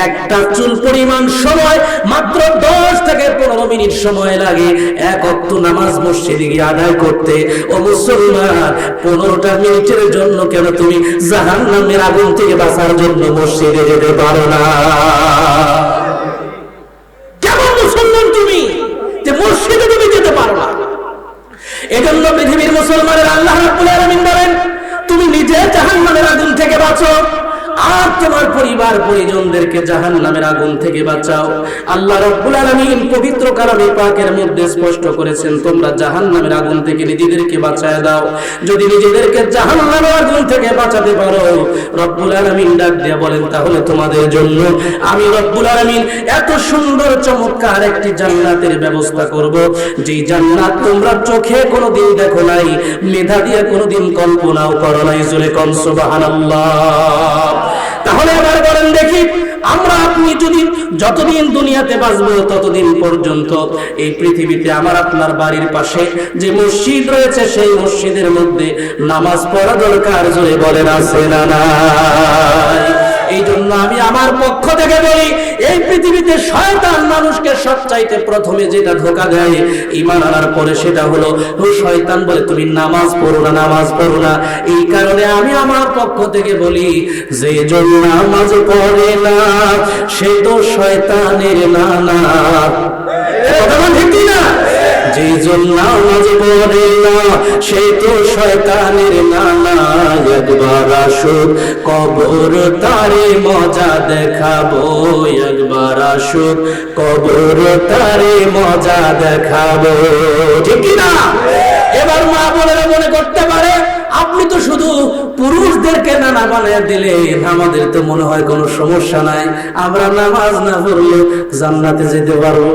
একটা চুল পরিমাণ সময়, মাত্র 10 থেকে 15 মিনিট সময় লাগে এক ওয়াক্ত নামাজ মসজিদে গিয়ে আদায় করতে। ও মুসলমান, 15টা মিনিটের জন্য কেন তুমি জাহান্নামের আগুন থেকে বাঁচার জন্য মসজিদে যেতে পারো না? কেমন মুসলমান তুমি যে মসজিদে তুমি যেতে পারো না? এজন্য পৃথিবীর মুসলমানের আল্লাহ রাব্বুল আলামিন বলেন, তুমি নিজে জাহান্নামের আগুন থেকে বাঁচো আর তোমার পরিবার পরিজনদেরকে জাহান্নামের আগুন থেকে বাঁচাও। আল্লাহ রাব্বুল আলামিন পবিত্র কালামে পাকের মধ্যে স্পষ্ট করেছেন, তোমরা জাহান্নামের আগুন থেকে নিজেদেরকে বাঁচায় দাও। যদি নিজেদেরকে জাহান্নামের আগুন থেকে বাঁচাতে পারো, রব্বুল আলামিন ডাক দিয়ে বলেন, তাহলে তোমাদের জন্য আমি রব্বুল আলামিন এত সুন্দর চমৎকার একটি জান্নাতের ব্যবস্থা করব, যেই জান্নাত তোমরা চোখে কোনোদিন দেখো নাই, মেধা দিয়ে কোনোদিন কল্পনাও করো নাই। জোরে কোন সুবহানাল্লাহ। তাহলে এবার বলেন দেখি, আমরা আপনি যদি যতদিন দুনিয়াতে বাঁচবো ততদিন পর্যন্ত এই পৃথিবীতে আমার আপনার বাড়ির পাশে যে মসজিদ রয়েছে সেই মসজিদের মধ্যে নামাজ পড়া দরকার। জোরে বলেন আছে না নাই? এই জন্য আমি আমার পক্ষ থেকে বলি, এই পৃথিবীতে শয়তান মানুষকে সবচাইতে প্রথমে যেটা ধোঁকা দেয় ঈমান আনার পরে, সেটা হলো শয়তান বলে তুমি নামাজ পড়ো না, নামাজ পড়ো না। এই কারণে আমি আমার পক্ষ থেকে বলি, যে জন নামাজ পড়ে না সে তো শয়তানের নানা। কথা ঠিক না? যে জন নামাজ পড়ে না সে তো শয়তানের নানা। একবার আসুক কবর তারে মজা দেখাবো, একবার আসুক কবর তারে মজা দেখাবো। ঠিক না? এবার মা বোনেরা মনে করতে পারে, আপনি তো শুধু পুরুষদেরকে নানা বানিয়ে দিলেন, আমাদের তো মনে হয় কোনো সমস্যা নাই, আমরা নামাজ না পড়লে জান্নাতে যেতে পারবো।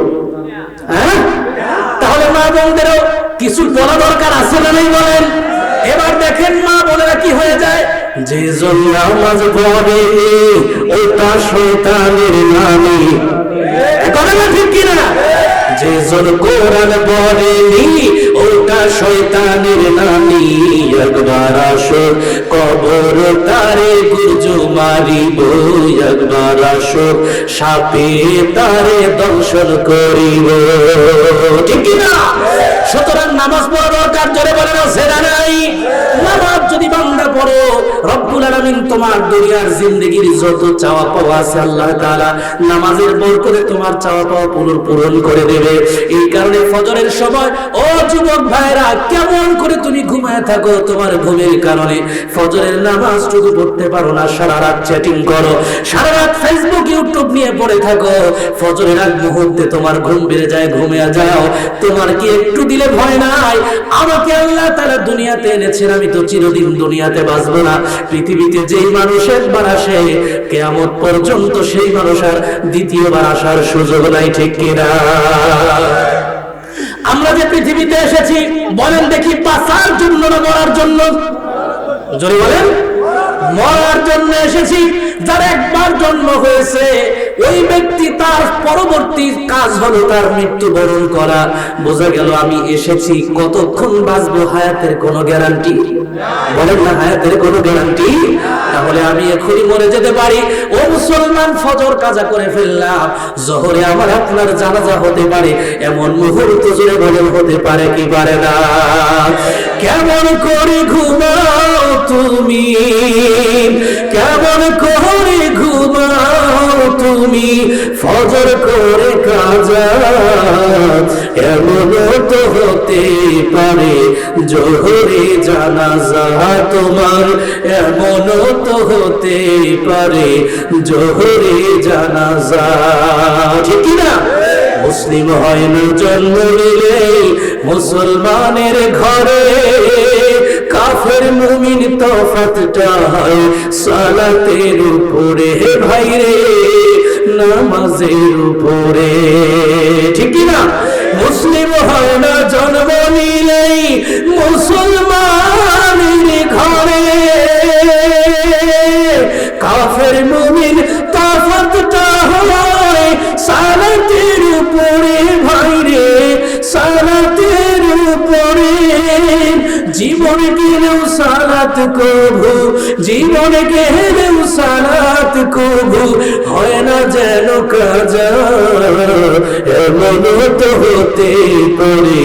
হ্যাঁ, তাহলে মা বোনদেরও কিছু বলা দরকার আছে না নাই বলেন? এবার দেখেন মা বোনেরা কি হয়ে যায়, যে জন নামাজ পড়ে ওটা শয়তানের নানি। কথা না ঠিক কিনা? যে জন কোরআন পড়েনি ওটা শয়তানের নানি। একবার আসো কবর তারে গুজু মারিব, একবার আসো সাপে তারে দংশন করিব। ঠিক কিনা? সুতরাং নামাজ পড়া দরকার। জোরে বলেন আছে না নাই? নামাজ যদি বান্দা পড়ো, রব্বুল আলামিন তোমার দুনিয়ার জিন্দেগির যত চাওয়া পাওয়া আছে আল্লাহ তাআলা নামাজের বরকতে তোমার চাওয়া পাওয়া পূরণ করে দেবে। এই কারণে ফজরের সময় ও যুবক ভাইরা, কেমন করে তুমি ঘুমায় থাকো, তোমার ঘুমের কারণে ফজরের নামাজ শুধু পড়তে পারো না, সারা রাত চ্যাটিং করো, সারা রাত ফেসবুক ইউটিউব নিয়ে পড়ে থাকো, ফজরের আগ মুহূর্তে তোমার ঘুম বেড়ে যায়, ঘুমিয়ে যাও। তোমার কি একটু দিলে ভয় নাই? আমাকে আল্লাহ তাআলা দুনিয়াতে এনেছেন, আমি তো চিরদিন দুনিয়াতে বাঁচবো না। পৃথিবীতে যেই মানুষ একবার আসে, কিয়ামত পর্যন্ত সেই মানুষ আর দ্বিতীয়বার আসার সুযোগ নাই। ঠিক কিনা? আমরা যে পৃথিবীতে এসেছি, বলেন দেখি বাঁচার জন্য না মরার জন্য? জোরে বলেন। মরার জন্য এসেছি। যার একবার জন্ম হয়েছে ওই ব্যক্তি, তার পরবর্তী কাজ হলো তার মৃত্যুবরণ করা। বোঝা গেল আমি এসেছি, কতক্ষণ বাঁচবো হায়াতের কোনো গ্যারান্টি? বলেন না, হায়াতের কোনো গ্যারান্টি? তাহলে আমি এখনই মরে যেতে পারি। ও মুসলমান, ফজর কাজা করে ফেললাম, জোহরে আমার আপনার জানাজা হতে পারে, এমন মুহূর্ত জুড়ে বলেন হতে পারে কি পারে না? কেমন করে ঘুমাও তুমি, কেমন করে ঘুমাও তুমি, ফজর করে কাজা এমন তো হতে হতে পারে জোহরে জানাজা তোমার, এমনও তো হতে পারে জোহরে জানাজা। ঠিক না? মুসলিম হয় না জন্ম নিলে মুসলমানের ঘরে, কাফের মুমিন তফাতটা হয় সালাতের উপরে ভাইরে, নামাজের উপরে। ঠিক না? মুসলিম হয় না জন্ম নিলেই মুসলমানের ঘরে, কাফের মুমিন তফাতটা হয় সালাতের উপরে ভাইরে, সালাতের উপরে। জীবন গেলেও সালাত কবু, জীবন গেলেও সালাত কবু হয় না যেন কাজা, এমন তো হতে পারে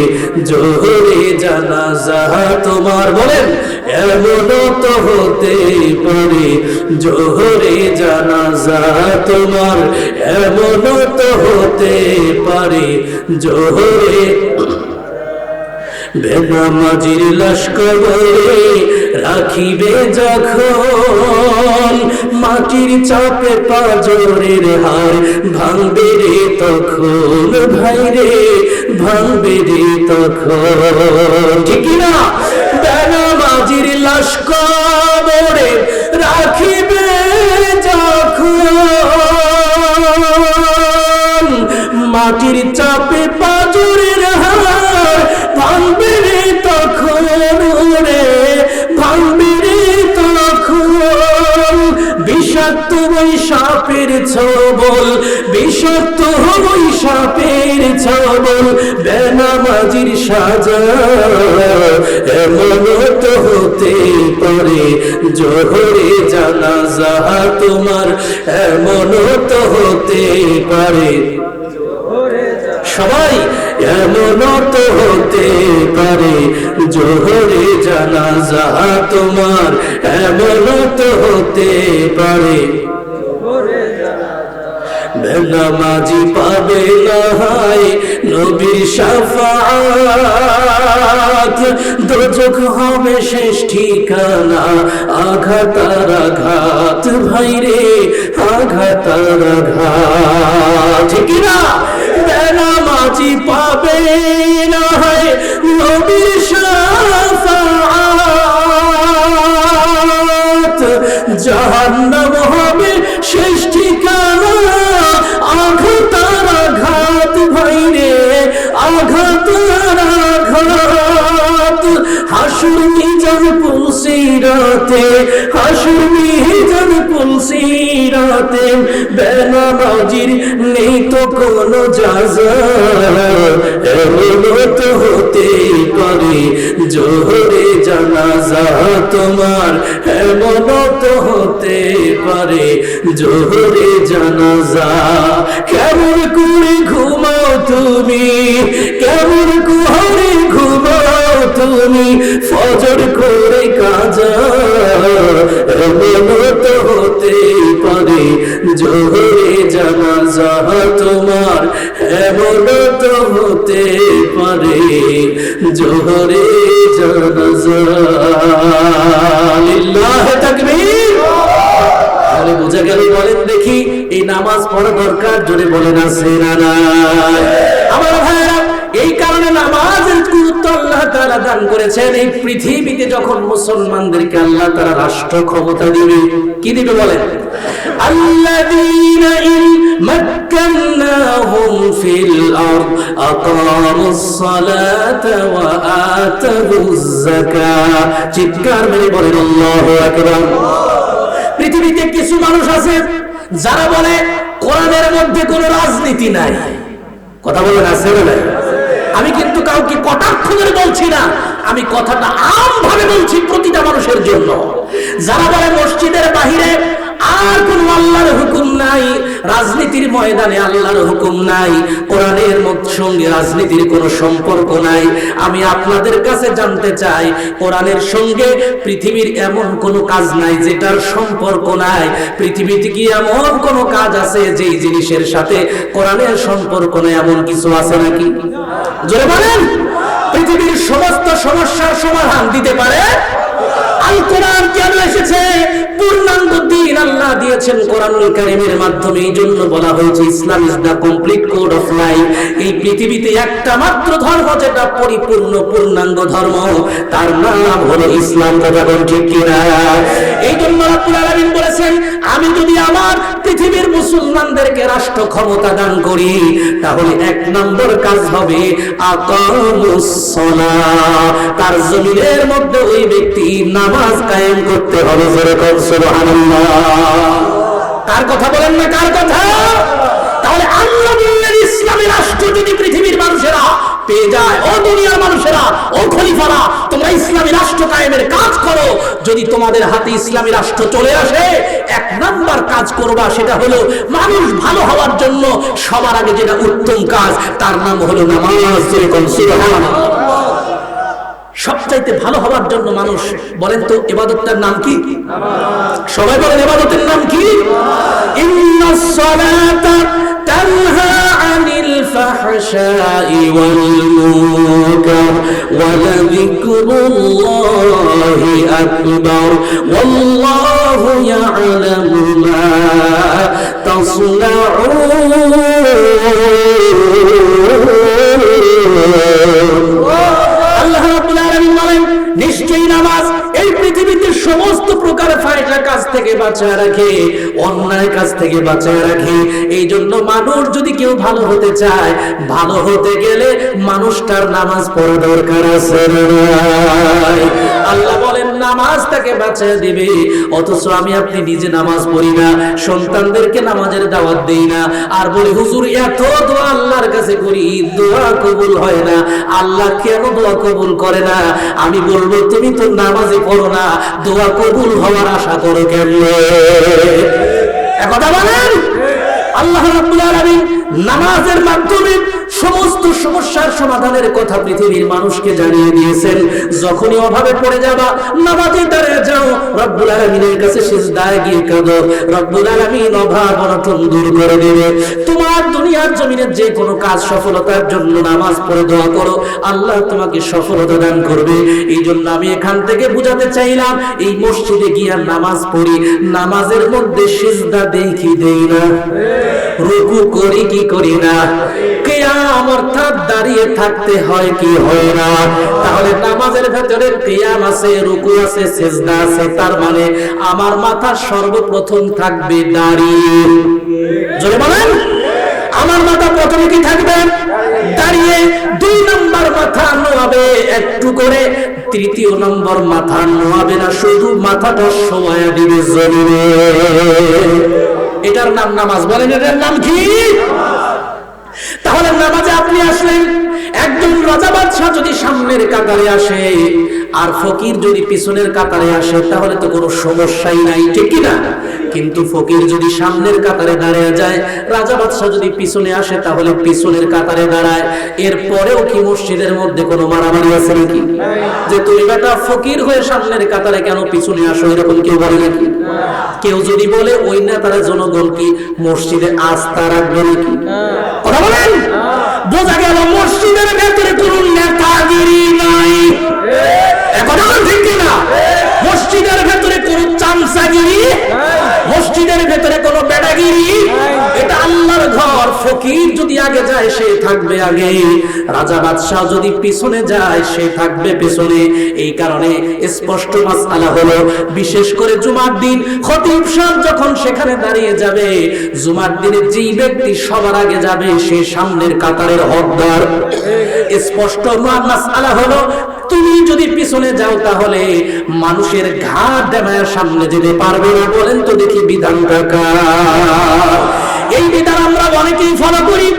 জোহরে জানাজা তোমার। বলেন, এমন তো হতে পারে জোহরে জানাজা তোমার, এমন তো হতে পারে জোহরে। বেনামাজির লাশ কবরে রাখিবে যখন, মাটির চাপে পাঁজরের হাড় ভাঙবে রে তখন ভাইরে, ভাঙবে রে তখন। ঠিক না? বেনামাজির লাশ কবরে রাখিবে যখন, মাটির চাপে পাঁজরের হাড় ভাঙবে রে তখন রে, ভাঙবে রে তখন। বিষাক্ত ওই সাপের ছবল, বিষাক্ত ওই সাপের ছবল, বেনামাজির সাজা এমন তো হতে পারে জোহরে জানাজা তোমার, এমন তো হতে পারে। সবাই এমন তো হতে পারে জোহরে জানাজা তোমার, এমন তো হতে পারে। বেনামাজি পাবে না হয় নবীর শাফাআত, দোজখ হবে শেষ ঠিকানা, আঘাত আর আঘাত ভাইরে, আঘাত আর আঘাত। ঠিক না? বেনামাজি পাবে না হয় নবীর শাফাআত, জাহান্নাম হবে শেষ ঠিকানা, আঘাত আর আঘাত ভাইরে, আঘাত আর আঘাত। হাসুর মিজান পুলসিরাতে, হাসুর মিজান পুলসিরাতে, বেনামাজির নেই তো কোনো জাযা, এমন তো হতে পারে জোহরে জানাজা তোমার, এমন তো হতে পারে জোহরে জানাজা। কেমন করে ঘুমাও তুমি, কেমন করে ঘুমাও তুমি, ফজর করে কাজা, এমন তো হতে পারে জোহরে জানাজা তোমার, এমন তো হতে পারে জোহরে জানাজা। লিল্লাহি তাকবীর। তাহলে বোঝা গেল। বলেন দেখি, এই নামাজ পড়া দরকার, জোরে বলেন আছে না নাই? আমার ভাইরা, এই কারণে নামাজের গুরুত্ব আল্লাহ তাআলা দান করেছেন। এই পৃথিবীতে যখন মুসলমানদেরকে আল্লাহ তাআলা রাষ্ট্র ক্ষমতা দিবে, কি দিবে বলেন? আল্লাযীনা ইন মাক্কান্নাহুম ফিল আরদ আকামুস সালাতা ওয়া আতাবুজ যাকাত। চিৎকার মেরে বলেন আল্লাহু আকবার। পৃথিবীতে কিছু মানুষ আছে যারা বলে কোরআনের মধ্যে কোনো রাজনীতি নাই। কথা বলেন আছে না নাই? আমি কিন্তু কাউকে কটাক্ষ করে বলছি না, আমি কথাটা আমভাবে বলছি প্রতিটা মানুষের জন্য। যারা বলে মসজিদের বাহিরে আর কোন আল্লাহর হুকুম নাই, রাজনীতির ময়দানে আল্লাহর হুকুম নাই, কোরআনের সঙ্গে রাজনীতির কোনো সম্পর্ক নাই, আমি আপনাদের কাছে জানতে চাই, কোরআনের সঙ্গে পৃথিবীর এমন কোনো কাজ নাই যেটার সম্পর্ক নাই? পৃথিবীতে কি এমন কোনো কাজ আছে যেই জিনিসের সাথে কোরআনের সম্পর্ক নেই? এমন কিছু আছে নাকি? জোরে বলেন। পৃথিবীর সমস্ত সমস্যার সমাধান দিতে পারে? আল কোরআন কেন এসেছে? পূর্ণাঙ্গ দিন আল্লাহ দিয়েছেন কোরআনুল কারীমের মাধ্যমে। এই জন্য বলা হয়েছে Islam is the complete code of life. এই পৃথিবীতে একটা মাত্র ধর্ম যেটা পরিপূর্ণ পূর্ণাঙ্গ ধর্ম, তার নাম হলো ইসলাম। কথা বলেন ঠিক কিনা? এই জন্য রব্বুল আলামিন বলেছেন, আমি যদি আমার পৃথিবীর মুসলমানদেরকে রাষ্ট্র ক্ষমতা দান করি, তাহলে এক নম্বর কাজ হবে আকামুস সালাহ। তার জমিনের মধ্যে ওই ব্যক্তি নামাজ কায়েম করতে হবে। সুবহানাল্লাহ। কার কথা বলেন না? কার কথা? তাহলে আল্লাহ বললেন ইসলামী রাষ্ট্র যদি পৃথিবীর মানুষেরা পেয়ে যায়, ও দুনিয়ার মানুষেরা, ও খলিফারা, তোমরা ইসলামী রাষ্ট্র কায়েমের কাজ করো। যদি তোমাদের হাতে ইসলামী রাষ্ট্র চলে আসে, এক নাম্বার কাজ করবা, সেটা হলো মানুষ ভালো হওয়ার জন্য সবার আগে যেটা উত্তম কাজ, তার নাম হলো নামাজ। সুবহানাল্লাহ। সবচাইতে ভালো হওয়ার জন্য মানুষ, বলেন তো ইবাদতটার নাম কি? সবাই বলেন ইবাদতের নাম কি? ইন্নাস সালাতা তানহা আনিল ফাহশাই ওয়াল মুনকার ওয়া লাযিকরুল্লাহি আকবার ওয়াল্লাহু ইয়ালামু মা তাসনাউন। নিশ্চয়ই নামাজ এই পৃথিবীতে সমস্ত প্রকার ফায়দা কাজ থেকে বাঁচায় রাখে, অন্যায় কাজ থেকে বাঁচায় রাখে। এই জন্য মানুষ যদি কেউ ভালো হতে চায়, ভালো হতে গেলে মানুষটার নামাজ পড়া দরকার আছে। আল্লাহ বলেন নামাজ তাকে বাঁচায় দিবে। অথচ আমি আপনি নিজে নামাজ পড়ি না, সন্তানদেরকে নামাজের দাওয়াত দেই না, আর বলি হুজুর এত দোয়া আল্লাহর কাছে করি, দোয়া কবুল হয় না। আল্লাহ কেন দোয়া কবুল করে না? আমি বলবো তুমি তো নামাজে পড়ো না, দোয়া কবুল হওয়ার আশা করো কেমনে? একথা বলেন। আল্লাহ রাব্বুল আলামিন নামাজের মাধ্যমে সমস্ত সমস্যার সমাধানের কথা পৃথিবীর মানুষকে জানিয়ে দিয়েছেন। যখনই অভাবে পড়ে যাবা, নামাজে দাঁড়িয়ে যাও, রব্বুল আলামিনের কাছে সিজদায় গিয়ে কাঁদো, রব্বুল আলামিন অভাব অনটন দূর করে দেবে। তোমার দুনিয়ার জমিনের যে কোনো কাজ সফলতার জন্য নামাজ পড়ে দোয়া করো, আল্লাহ তোমাকে সফলতা দান করবে। এই জন্য আমি এখান থেকে বুঝাতে চাইলাম, এই মসজিদে গিয়ে নামাজ পড়ি, নামাজের মধ্যে সিজদা দেই কি দেই না, রুকু করি কি করি না, কিয়াম অর্থাৎ দাঁড়িয়ে থাকতে হয় কি হয় না। তাহলে নামাজের ভেতরে কিয়াম আছে, রুকু আছে, সিজদা আছে, তার মানে আমার মাথা সর্বপ্রথম থাকবে দাঁড়িয়ে। জোরে বলেন, আমার মাথা প্রথমে কি থাকবে? দাঁড়িয়ে। দুই নম্বর মাথা নোয়াবে একটু করে, তৃতীয় নম্বর মাথা নোয়াবে না, শুধু মাথাটা শোয়া দিবে জমিনে। এটার নাম নামাজ। বলেন এটার নাম কি? তাহলে নামাজে আপনি আসলেন, একজন রাজা বাদশাহ যদি সামনের কাতারে আসে আর ফকির যদি পিছনের কাতারে আসে, তাহলে তো কোনো সমস্যাই নাই, ঠিক কি না? কিন্তু ফকির যদি সামনের কাতারে দাঁড়িয়ে যায়, রাজা বাদশাহ যদি পিছনে আসে, তাহলে পিছনের কাতারে দাঁড়ায়। এরপরেও কি মসজিদের মধ্যে কোনো মারামারি আছে নাকি? যে তুমি বেটা ফকির হয়ে সামনের কাতারে কেন পিছনে আসো, এরকম কেউ বলে নাকি? কেউ যদি বলে, ওই নেতারা জনগণ কি মসজিদে আস্থা রাখবে নাকি? কথা বলেন। বোঝা গেল মসজিদের ভেতরে কোন নেতাগিরি নাই। এখন ঠিক কিনা? মসজিদের ভেতরে কোন চামচাগিরি, মসজিদের ভেতরে কোন বেড়াগিরি। এটা আল্লাহর ঘর। ফকির যদি আগে যায় সে থাকবে আগে, রাজা বাদশাহ যদি পিছনে যায় সে থাকবে পিছনে। এই কারণে স্পষ্ট মাসআলা হলো, বিশেষ করে জুমার দিন খতিব সাহেব যখন সেখানে দাঁড়িয়ে যাবে, জুমার দিনে যেই ব্যক্তি সবার আগে যাবে সে সামনের কাতারের হকদার। স্পষ্ট মাসআলা হলো, তুমি যদি পিছনে যাও তাহলে মানুষের ঘাট দেমায়ের সামনে যেতে পারবে না। বলেন তো দেখি বিধানটা কার? এই বিধান আমরা অনেকেই ফলো করি।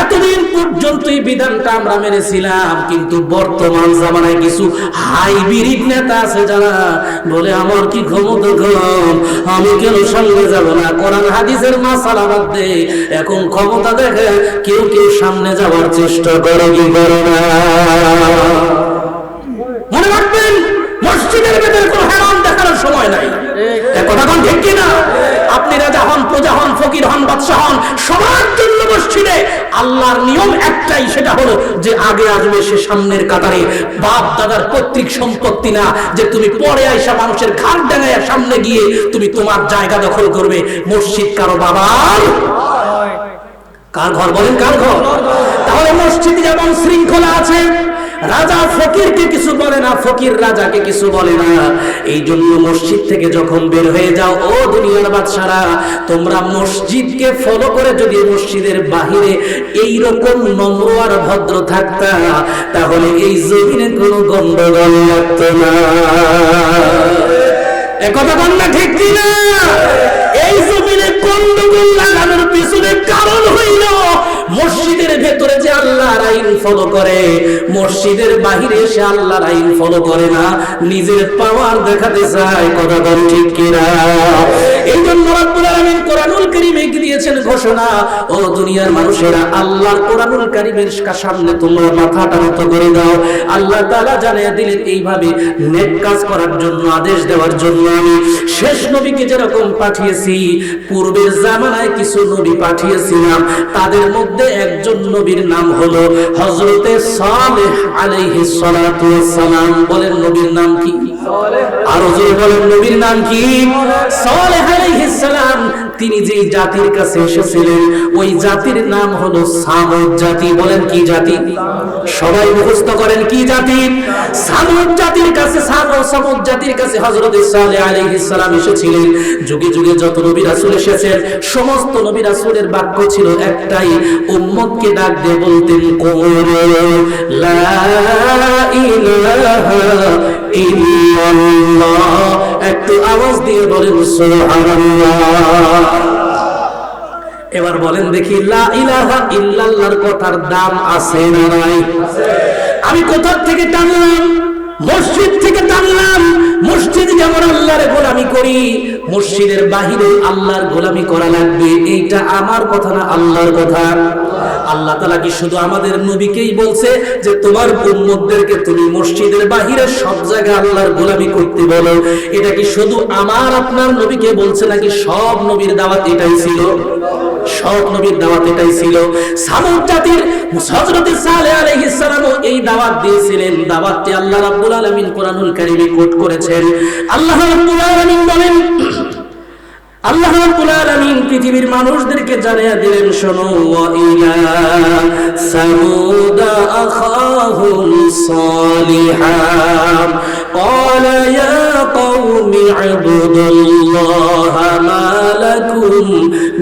এতদিন পর্যন্ত এই বিধানটা আমরা মেনেছিলাম, কিন্তু বর্তমান জামানায় কিছু হাইব্রিড নেতা আছে যারা বলে আমার কি ক্ষমতা কম, আমি কেন সামনে যাব না, কোরআন হাদিসের মাসালা বাদ দে, এখন ক্ষমতা দেখে কেউ কেউ সামনে যাওয়ার চেষ্টা করে কি করে না। মনে রাখবেন, মসজিদের ভেতরে কোনো হেরাম দেখানোর সময় নাই। কথা কোন ঠিক কিনা? আপনি রাজা হন, প্রজা হন, ফকির হন, বাদশাহ হন, সবার জন্য মসজিদে আল্লাহর নিয়ম একটাই, সেটা হলো যে আগে আসবে সে সামনের কাতারে। বাপ দাদার পৈতৃক সম্পত্তি না যে তুমি পরে আইসা মানুষের ঘাট ডাঙায় সামনে গিয়ে তুমি তোমার জায়গা দখল করবে। মসজিদ কারো বাবার, কার ঘর বলেন, কার ঘর? তাহলে মসজিদে যেমন শৃঙ্খলা আছে, রাজা ফকিরকে কিছু বলে না, ফকির রাজাকে কিছু বলে না। এই জন্য মসজিদ থেকে যখন বের হয়ে যাও ও দুনিয়ার বাদশারা, তোমরা মসজিদকে ফলো করে যদি মসজিদের বাহিরে এই রকম নম্র আর ভদ্র থাকতা, তাহলে এই জমিনে কোনো গন্ডগোল লাগতো না। একথা বল না, ঠিক কিনা? এই জমিনে গন্ডগোল লাগানোর পিছনে কারণ হইল মসজিদের ভেতরে যে আল্লাহর আইন ফলো করে, মসজিদের বাহিরে এসে আল্লাহর আইন ফলো করে না, নিজের পাওয়ার দেখাতে চায়। কথা বল ঠিক কিনা? এই জন্য রব্বুল আলামিন কোরআনুল কারীমে দিয়েছেন ঘোষণা, ও দুনিয়ার মানুষেরা, আল্লাহর কোরআনুল কারীমের সামনে তোমরা মাথাটা নত করে দাও। আল্লাহ তাআলা জানিয়ে দিলেন এইভাবে নেক কাজ করার জন্য, আদেশ দেওয়ার জন্য আমি শেষ নবীকে যেরকম পাঠিয়েছি, পূর্বের জামানায় কিছু নবী পাঠিয়েছিলাম। তাদের মধ্যে একজন নবীর নাম হলো হযরতে সালেহ আলাইহিস সালাতু ওয়াস সালাম। বলেন নবীর নাম কি? আরো জোরে বলেন নবীর নাম কি? সালেহ আলাইহিস সালাম। তিনি যেই জাতির কাছে এসেছিলেন ওই জাতির নাম হলো সামুদ জাতি। বলেন কি জাতি? সবাই মুখস্থ করেন, কি জাতি? সামুদ জাতির কাছে, সামুদ জাতির কাছে হযরতে সালেহ আলাইহিস সালাম এসেছিলেন। যুগে যুগে যত নবী রাসূল এসেছেন, সমস্ত নবী রাসূলের বাক্য ছিল একটাই, উম্মতকে ডাক দিয়ে বলতেন কুলু লা ইলাহা ইল্লাল্লাহ। একটু আওয়াজ দিয়ে বলেন সুবহানাল্লাহ। এবার বলেন দেখি, লা ইলাহা ইল্লাল্লাহর কথার দাম আছে না নাই? আমি কোথা থেকে টানলাম? মসজিদ থেকে টানলাম। মসজিদ যেমন আল্লাহর গোলামি করি, মসজিদের বাহিরে আল্লাহর গোলামি করা লাগবে। এইটা আমার কথা না, আল্লাহর কথা। আল্লাহ তাআলা কি শুধু আমাদের নবীকেই বলছে যে তোমার উম্মতদেরকে তুমি মসজিদের বাহিরে সব জায়গায় আল্লাহর গোলামি করতে বলো? এটা কি শুধু আমার আপনার নবীকে বলছে নাকি সব নবীর দাওয়াত এটাই ছিল? সব নবীর দাওয়াত এটাই ছিল। সামুদ জাতির হযরতে সালেহ আলাইহিস সালামও এই দাওয়াত দিয়েছিলেন। দাওয়াতটি আল্লাহ রাব্বুল আলামিন কোরআনুল কারীমে কোট করেছেন। আল্লাহ রাব্বুল আলামিন বলেন, আল্লাহ রাব্বুল আলামিন পৃথিবীর মানুষদেরকে জানিয়ে দিলেন, শোনো, ওয়া ইলা সামুদ আখাহুম সালিহান ক্বালা ইয়া কওমি ইবুদুল্লাহা মা লাকুম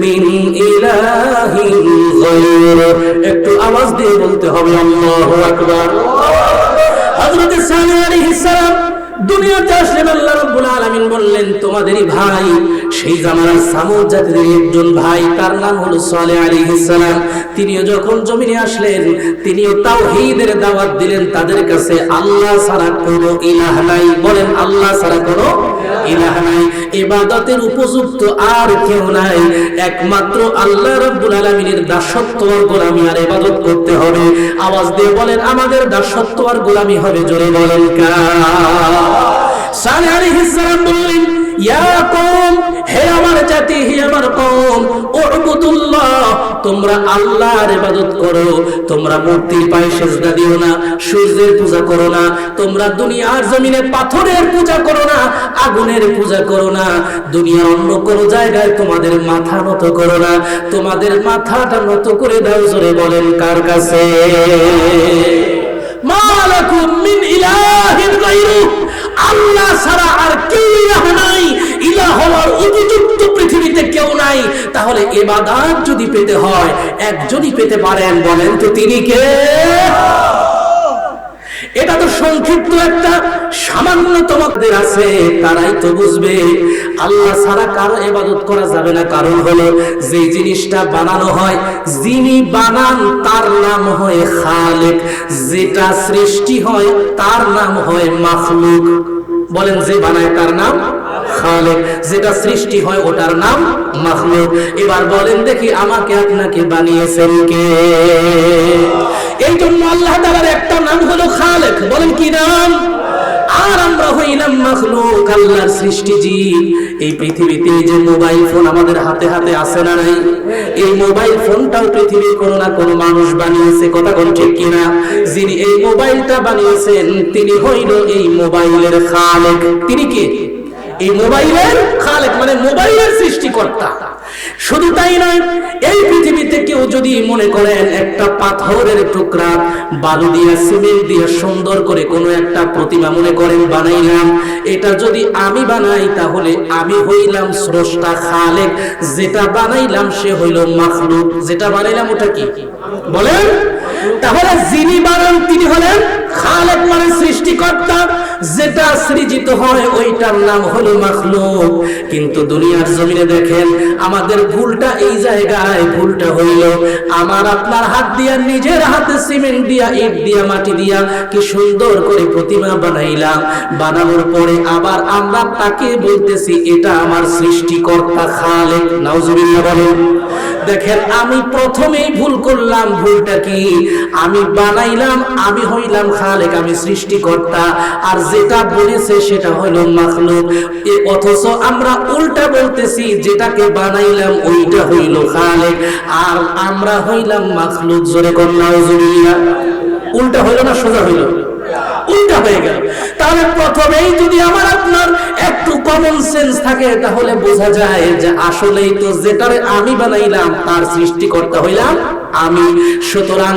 মিন ইলাহিন গায়রু। একটু আওয়াজ দিয়ে বলতে হবে আল্লাহু আকবার। হযরতে সালেহ আলাইহিস সালাম দুনিয়াতে আসলেন। আল্লাহ রাব্বুল আলামিন বললেন, তোমাদেরই ভাই, সেই জামানার সামুদ জাতির একজন ভাই, তার নাম হলো সালেহ আলাইহিস সালাম। তিনিও যখন জমিনে আসলেন, তিনিও তাওহীদের দাওয়াত দিলেন তাদের কাছে। আল্লাহ ছাড়া কোনো ইলাহ নাই। বলেন, আল্লাহ ছাড়া কোনো ইলাহ নাই, ইবাদতের উপযুক্ত আর কেউ নাই, একমাত্র আল্লাহ রাব্বুল আলামিনের দাসত্ব আর গোলামি আর ইবাদত করতে হবে। আওয়াজ দিয়ে বলেন, আমাদের দাসত্ব আর গোলামি হবে। জোরে বলেন কার? সালেহ আলাইহিস সালাম বললেন, ইয়া কওম, হে আমার জাতি, হে আমার কওম, উবুদুল্লাহ, তোমরা আল্লাহর ইবাদত করো। তোমরা মূর্তির পায়ে সিজদা দিও না, সূর্যের পূজা করো না, তোমরা দুনিয়ার জমিনে পাথরের পূজা করো না, আগুনের পূজা করো না, দুনিয়ার অন্য কোনো জায়গায় তোমাদের মাথা নত করো না। তোমাদের মাথাটা নত করে দাও। জোরে বলেন কার কাছে? মা লাকুম মিন ইলাহিন গায়রু, আল্লাহ ছাড়া আর কেউ ইলাহ নাই। ইলাহ হওয়ার উপযুক্ত পৃথিবীতে কেউ নাই। তাহলে ইবাদত যদি পেতে হয় একজনই পেতে পারেন, বলেন তো তিনি কে? এটা তো সংক্ষিপ্ত একটা সামান্য তোমাদের আছে, তারাই তো বুঝবে। আল্লাহ ছাড়া কারো ইবাদত করা যাবে না। কারণ হলো যে জিনিসটা বানানো হয়, যিনি বানান তার নাম হয় খালেক, যেটা সৃষ্টি হয় তার নাম হয় মাখলুক। বলেন, যে বানায় তার নাম খালেক, যেটা সৃষ্টি হয় ওটার নাম মাখলুক। এবার বলেন দেখি, আমাকে আপনাকে বানিয়েছেন কে? এই জন্য আল্লাহ তাআলার একটা নাম হলো খালেক। বলেন কি নাম? আর আমরা হইলাম মাখলুক, আল্লাহর সৃষ্টি জীব। এই পৃথিবীতে যে মোবাইল ফোন আমাদের হাতে হাতে আছে না নাই, এই মোবাইল ফোনটাও পৃথিবীর কোনো না কোনো মানুষ বানিয়েছে, কথা কোন ঠিক কিনা? যিনি এই মোবাইলটা বানিয়েছেন তিনি হইল এই মোবাইলের খালেক। তিনি কি? এই মোবাইলের খালেক, মানে মোবাইলের সৃষ্টিকর্তা। শুধু তাই নয়, এই পৃথিবীতে কেউ যদি মনে করেন একটা পাথরের টুকরা বালু দিয়ে সিমেন্ট দিয়ে সুন্দর করে কোনো একটা প্রতিমা মনে করেন বানাইলাম, এটা যদি আমি বানাই তাহলে আমি হইলাম স্রষ্টা খালেক, যেটা বানাইলাম সে হইল মাখলুক। যেটা বানাইলাম ওটা কি বলেন? তাহলে যিনি বানান তিনি হলেন খালেক, মানে সৃষ্টিকর্তা। যেটা সৃজিত হয় ওইটার নাম হলো মাখলুক। কিন্তু দুনিয়ার জমিনে দেখেন আমাদের ভুলটা এই জায়গায়, ভুলটা হইল আমার আপনার হাত দিয়া, নিজের হাতে সিমেন্ট দিয়া, ইট দিয়া, মাটি দিয়া কি সুন্দর করে প্রতিমা বানাইলাম, বানানোর পরে আবার আমরা তাকে বলতেছি এটা আমার সৃষ্টিকর্তা খালেক। নাউজুবিল্লাহ বলেন। দেখেন আমি প্রথমেই ভুল করলাম। ভুলটা কি? আমি বানাইলাম, আমি হইলাম খালেক, আমি সৃষ্টিকর্তা, আর যেটা বলেছে সেটা হইল মাখলুক। অথচ আমরা উল্টা বলতেছি যেটাকে বানাইলাম ওইটা হইল খালেক, আর আমরা হইলাম মাখলুক। জোরে কোন নাউজুবিল্লাহ। উল্টা হইল না সোজা হইল? উল্টা হয়ে গেল। তাহলে প্রথমেই যদি আমার আপনার একটু কমন সেন্স থাকে তাহলে বোঝা যায় যে আসলেই তো যেটারে আমি বানাইলাম তার সৃষ্টিকর্তা হইলাম আমি। সুতরাং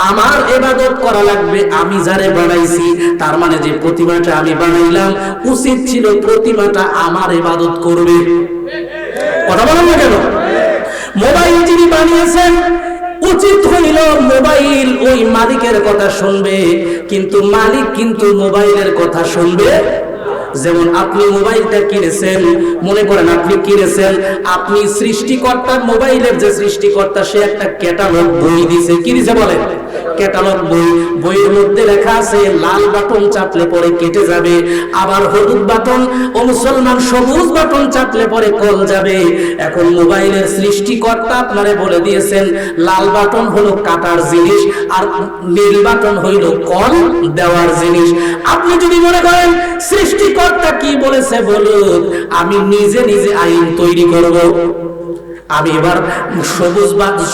আমার ইবাদত করা লাগবে আমি যারে বানাইছি। তার মানে যে প্রতিমাটা আমি বানাইলাম উচিত ছিল প্রতিমাটা আমার ইবাদত করবে। কথা বলেন না কেন? মোবাইল যিনি বানিয়েছেন উচিত হইল মোবাইল ওই মালিকের কথা শুনবে, কিন্তু মালিক কিন্তু মোবাইলের কথা শুনবে। যেমন আপনি মোবাইলটা কিনেছেন, মনে করেন আপনি কিনেছেন, আপনি সৃষ্টিকর্তা, মোবাইলের যে সৃষ্টিকর্তা সে একটা ক্যাটালগ বই দিছে। কি দিছে বলেন? ক্যাটালগ বই। বইয়ের মধ্যে লেখা আছে লাল বাটন চাপলে পরে কেটে যাবে, আবার হলুদ বাটন ও মুসলমান সবুজ বাটন চাপলে পরে কল যাবে। এখন মোবাইলের সৃষ্টিকর্তা আপনারে বলে দিয়েছেন লাল বাটন হলো কাটার জিনিস আর নীল বাটন হইল কল দেওয়ার জিনিস। আপনি যদি মনে করেন সৃষ্টিকর্তা কি বলেছে বলুন, আমি নিজে নিজে আইন তৈরি করব, আমি এবার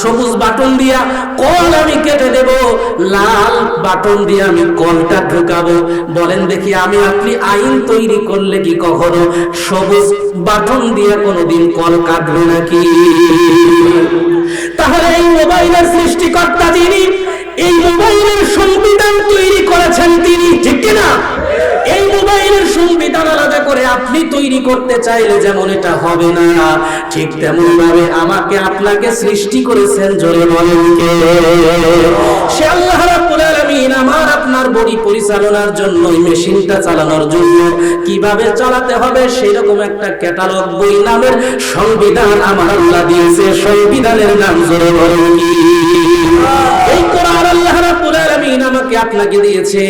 সবুজ বাটন দিয়া কল আমি কেটে দেব, লাল বাটন দিয়ে আমি কলটা ঢুকাবো। বলেন দেখি আমি আপনি আইন তৈরি করলে কি কখনো সবুজ বাটন দিয়ে কোনোদিন কল কাটবে নাকি? তাহলে এই মোবাইলের সৃষ্টিকর্তা যিনি, এই মোবাইলের সংবিধান তৈরি করেছেন তিনি, ঠিক কিনা? এই মোবাইলের সংবিধান আলাদা করে আপনি তৈরি করতে চাইলে যেমন এটা হবে না, ঠিক তেমন ভাবে আমাকে আপনাকে সৃষ্টি করেছেন। জোরে বলেন কে? সে আল্লাহ রাব্বুল আলামিন আমার আপনার বডি পরিচালনার জন্য, এই মেশিনটা চালানোর জন্য কিভাবে চালাতে হবে সেরকম একটা ক্যাটালগ বই নামের সংবিধান আমার আল্লাহ দিয়েছে। সংবিধানের নাম জোরে বলেন কি? এই কোরআন আল্লাহ রাব্বুল আলামিন আমাকে আপনাকে দিয়েছে।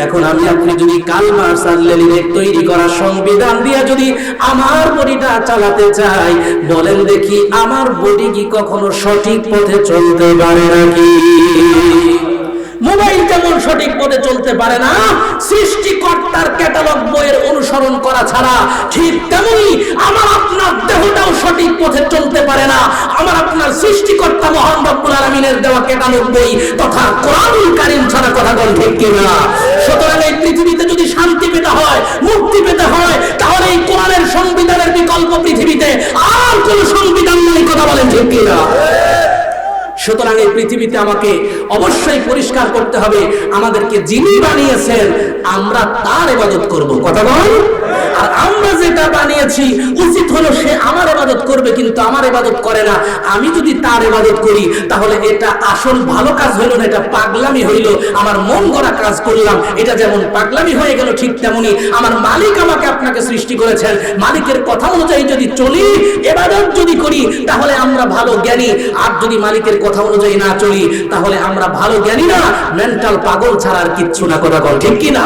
এখন আমি আপনি যদি কালমার সাল্লাল্লাহু তৈরি করা সংবিধান দিয়ে যদি আমার বডিটা চালাতে চাই, বলেন দেখি আমার বডি কি কখনো সঠিক পথে চলতে পারে নাকি? মোবাইল যেমন সঠিক পথে চলতে পারে না সৃষ্টিকর্তার ক্যাটালগ বইয়ের অনুসরণ করা ছাড়া, ঠিক তেমনি আমার আপনার দেহটাও সঠিক পথে চলতে পারে না আমার আপনার সৃষ্টিকর্তা মহান রব্বুল আলামিনের দেওয়া ক্যাটালগ বই তথা কোরআনুল কারীম ছাড়া। কথা বল ঠিক কিনা? সুতরাং এই পৃথিবীতে যদি শান্তি পেতে হয়, মুক্তি পেতে হয়, তাহলে এই কোরআনের সংবিধানের বিকল্প পৃথিবীতে আর কোন সংবিধান নেই। কথা বলেন ঠিক কিনা? সুতরাং এই পৃথিবীতে আমাকে অবশ্যই পরিষ্কার করতে হবে আমাদেরকে যিনি বানিয়েছেন আমরা তার ইবাদত করব। কথা বল। আর আমরা যেটা বানিয়েছি উচিত হলো সে আমার ইবাদত করবে, কিন্তু আমার ইবাদত করে না। আমি যদি তার ইবাদত করি তাহলে এটা আসল ভালো কাজ হইল না, এটা পাগলামি হইল। আমার মন গড়া কাজ করলাম, এটা যেমন পাগলামি হয়ে গেল, ঠিক তেমনি আমার মালিক আমাকে আপনাকে সৃষ্টি করেছেন, মালিকের কথা অনুযায়ী যদি চলি, ইবাদত যদি করি তাহলে আমরা ভালো জ্ঞানী। আর যদি মালিকের কথা অনুযায়ী না চলি তাহলে আমরা ভালো জ্ঞানী না, মেন্টাল পাগল ছাড়া আর কিচ্ছু না। কথা বল ঠিক কিনা?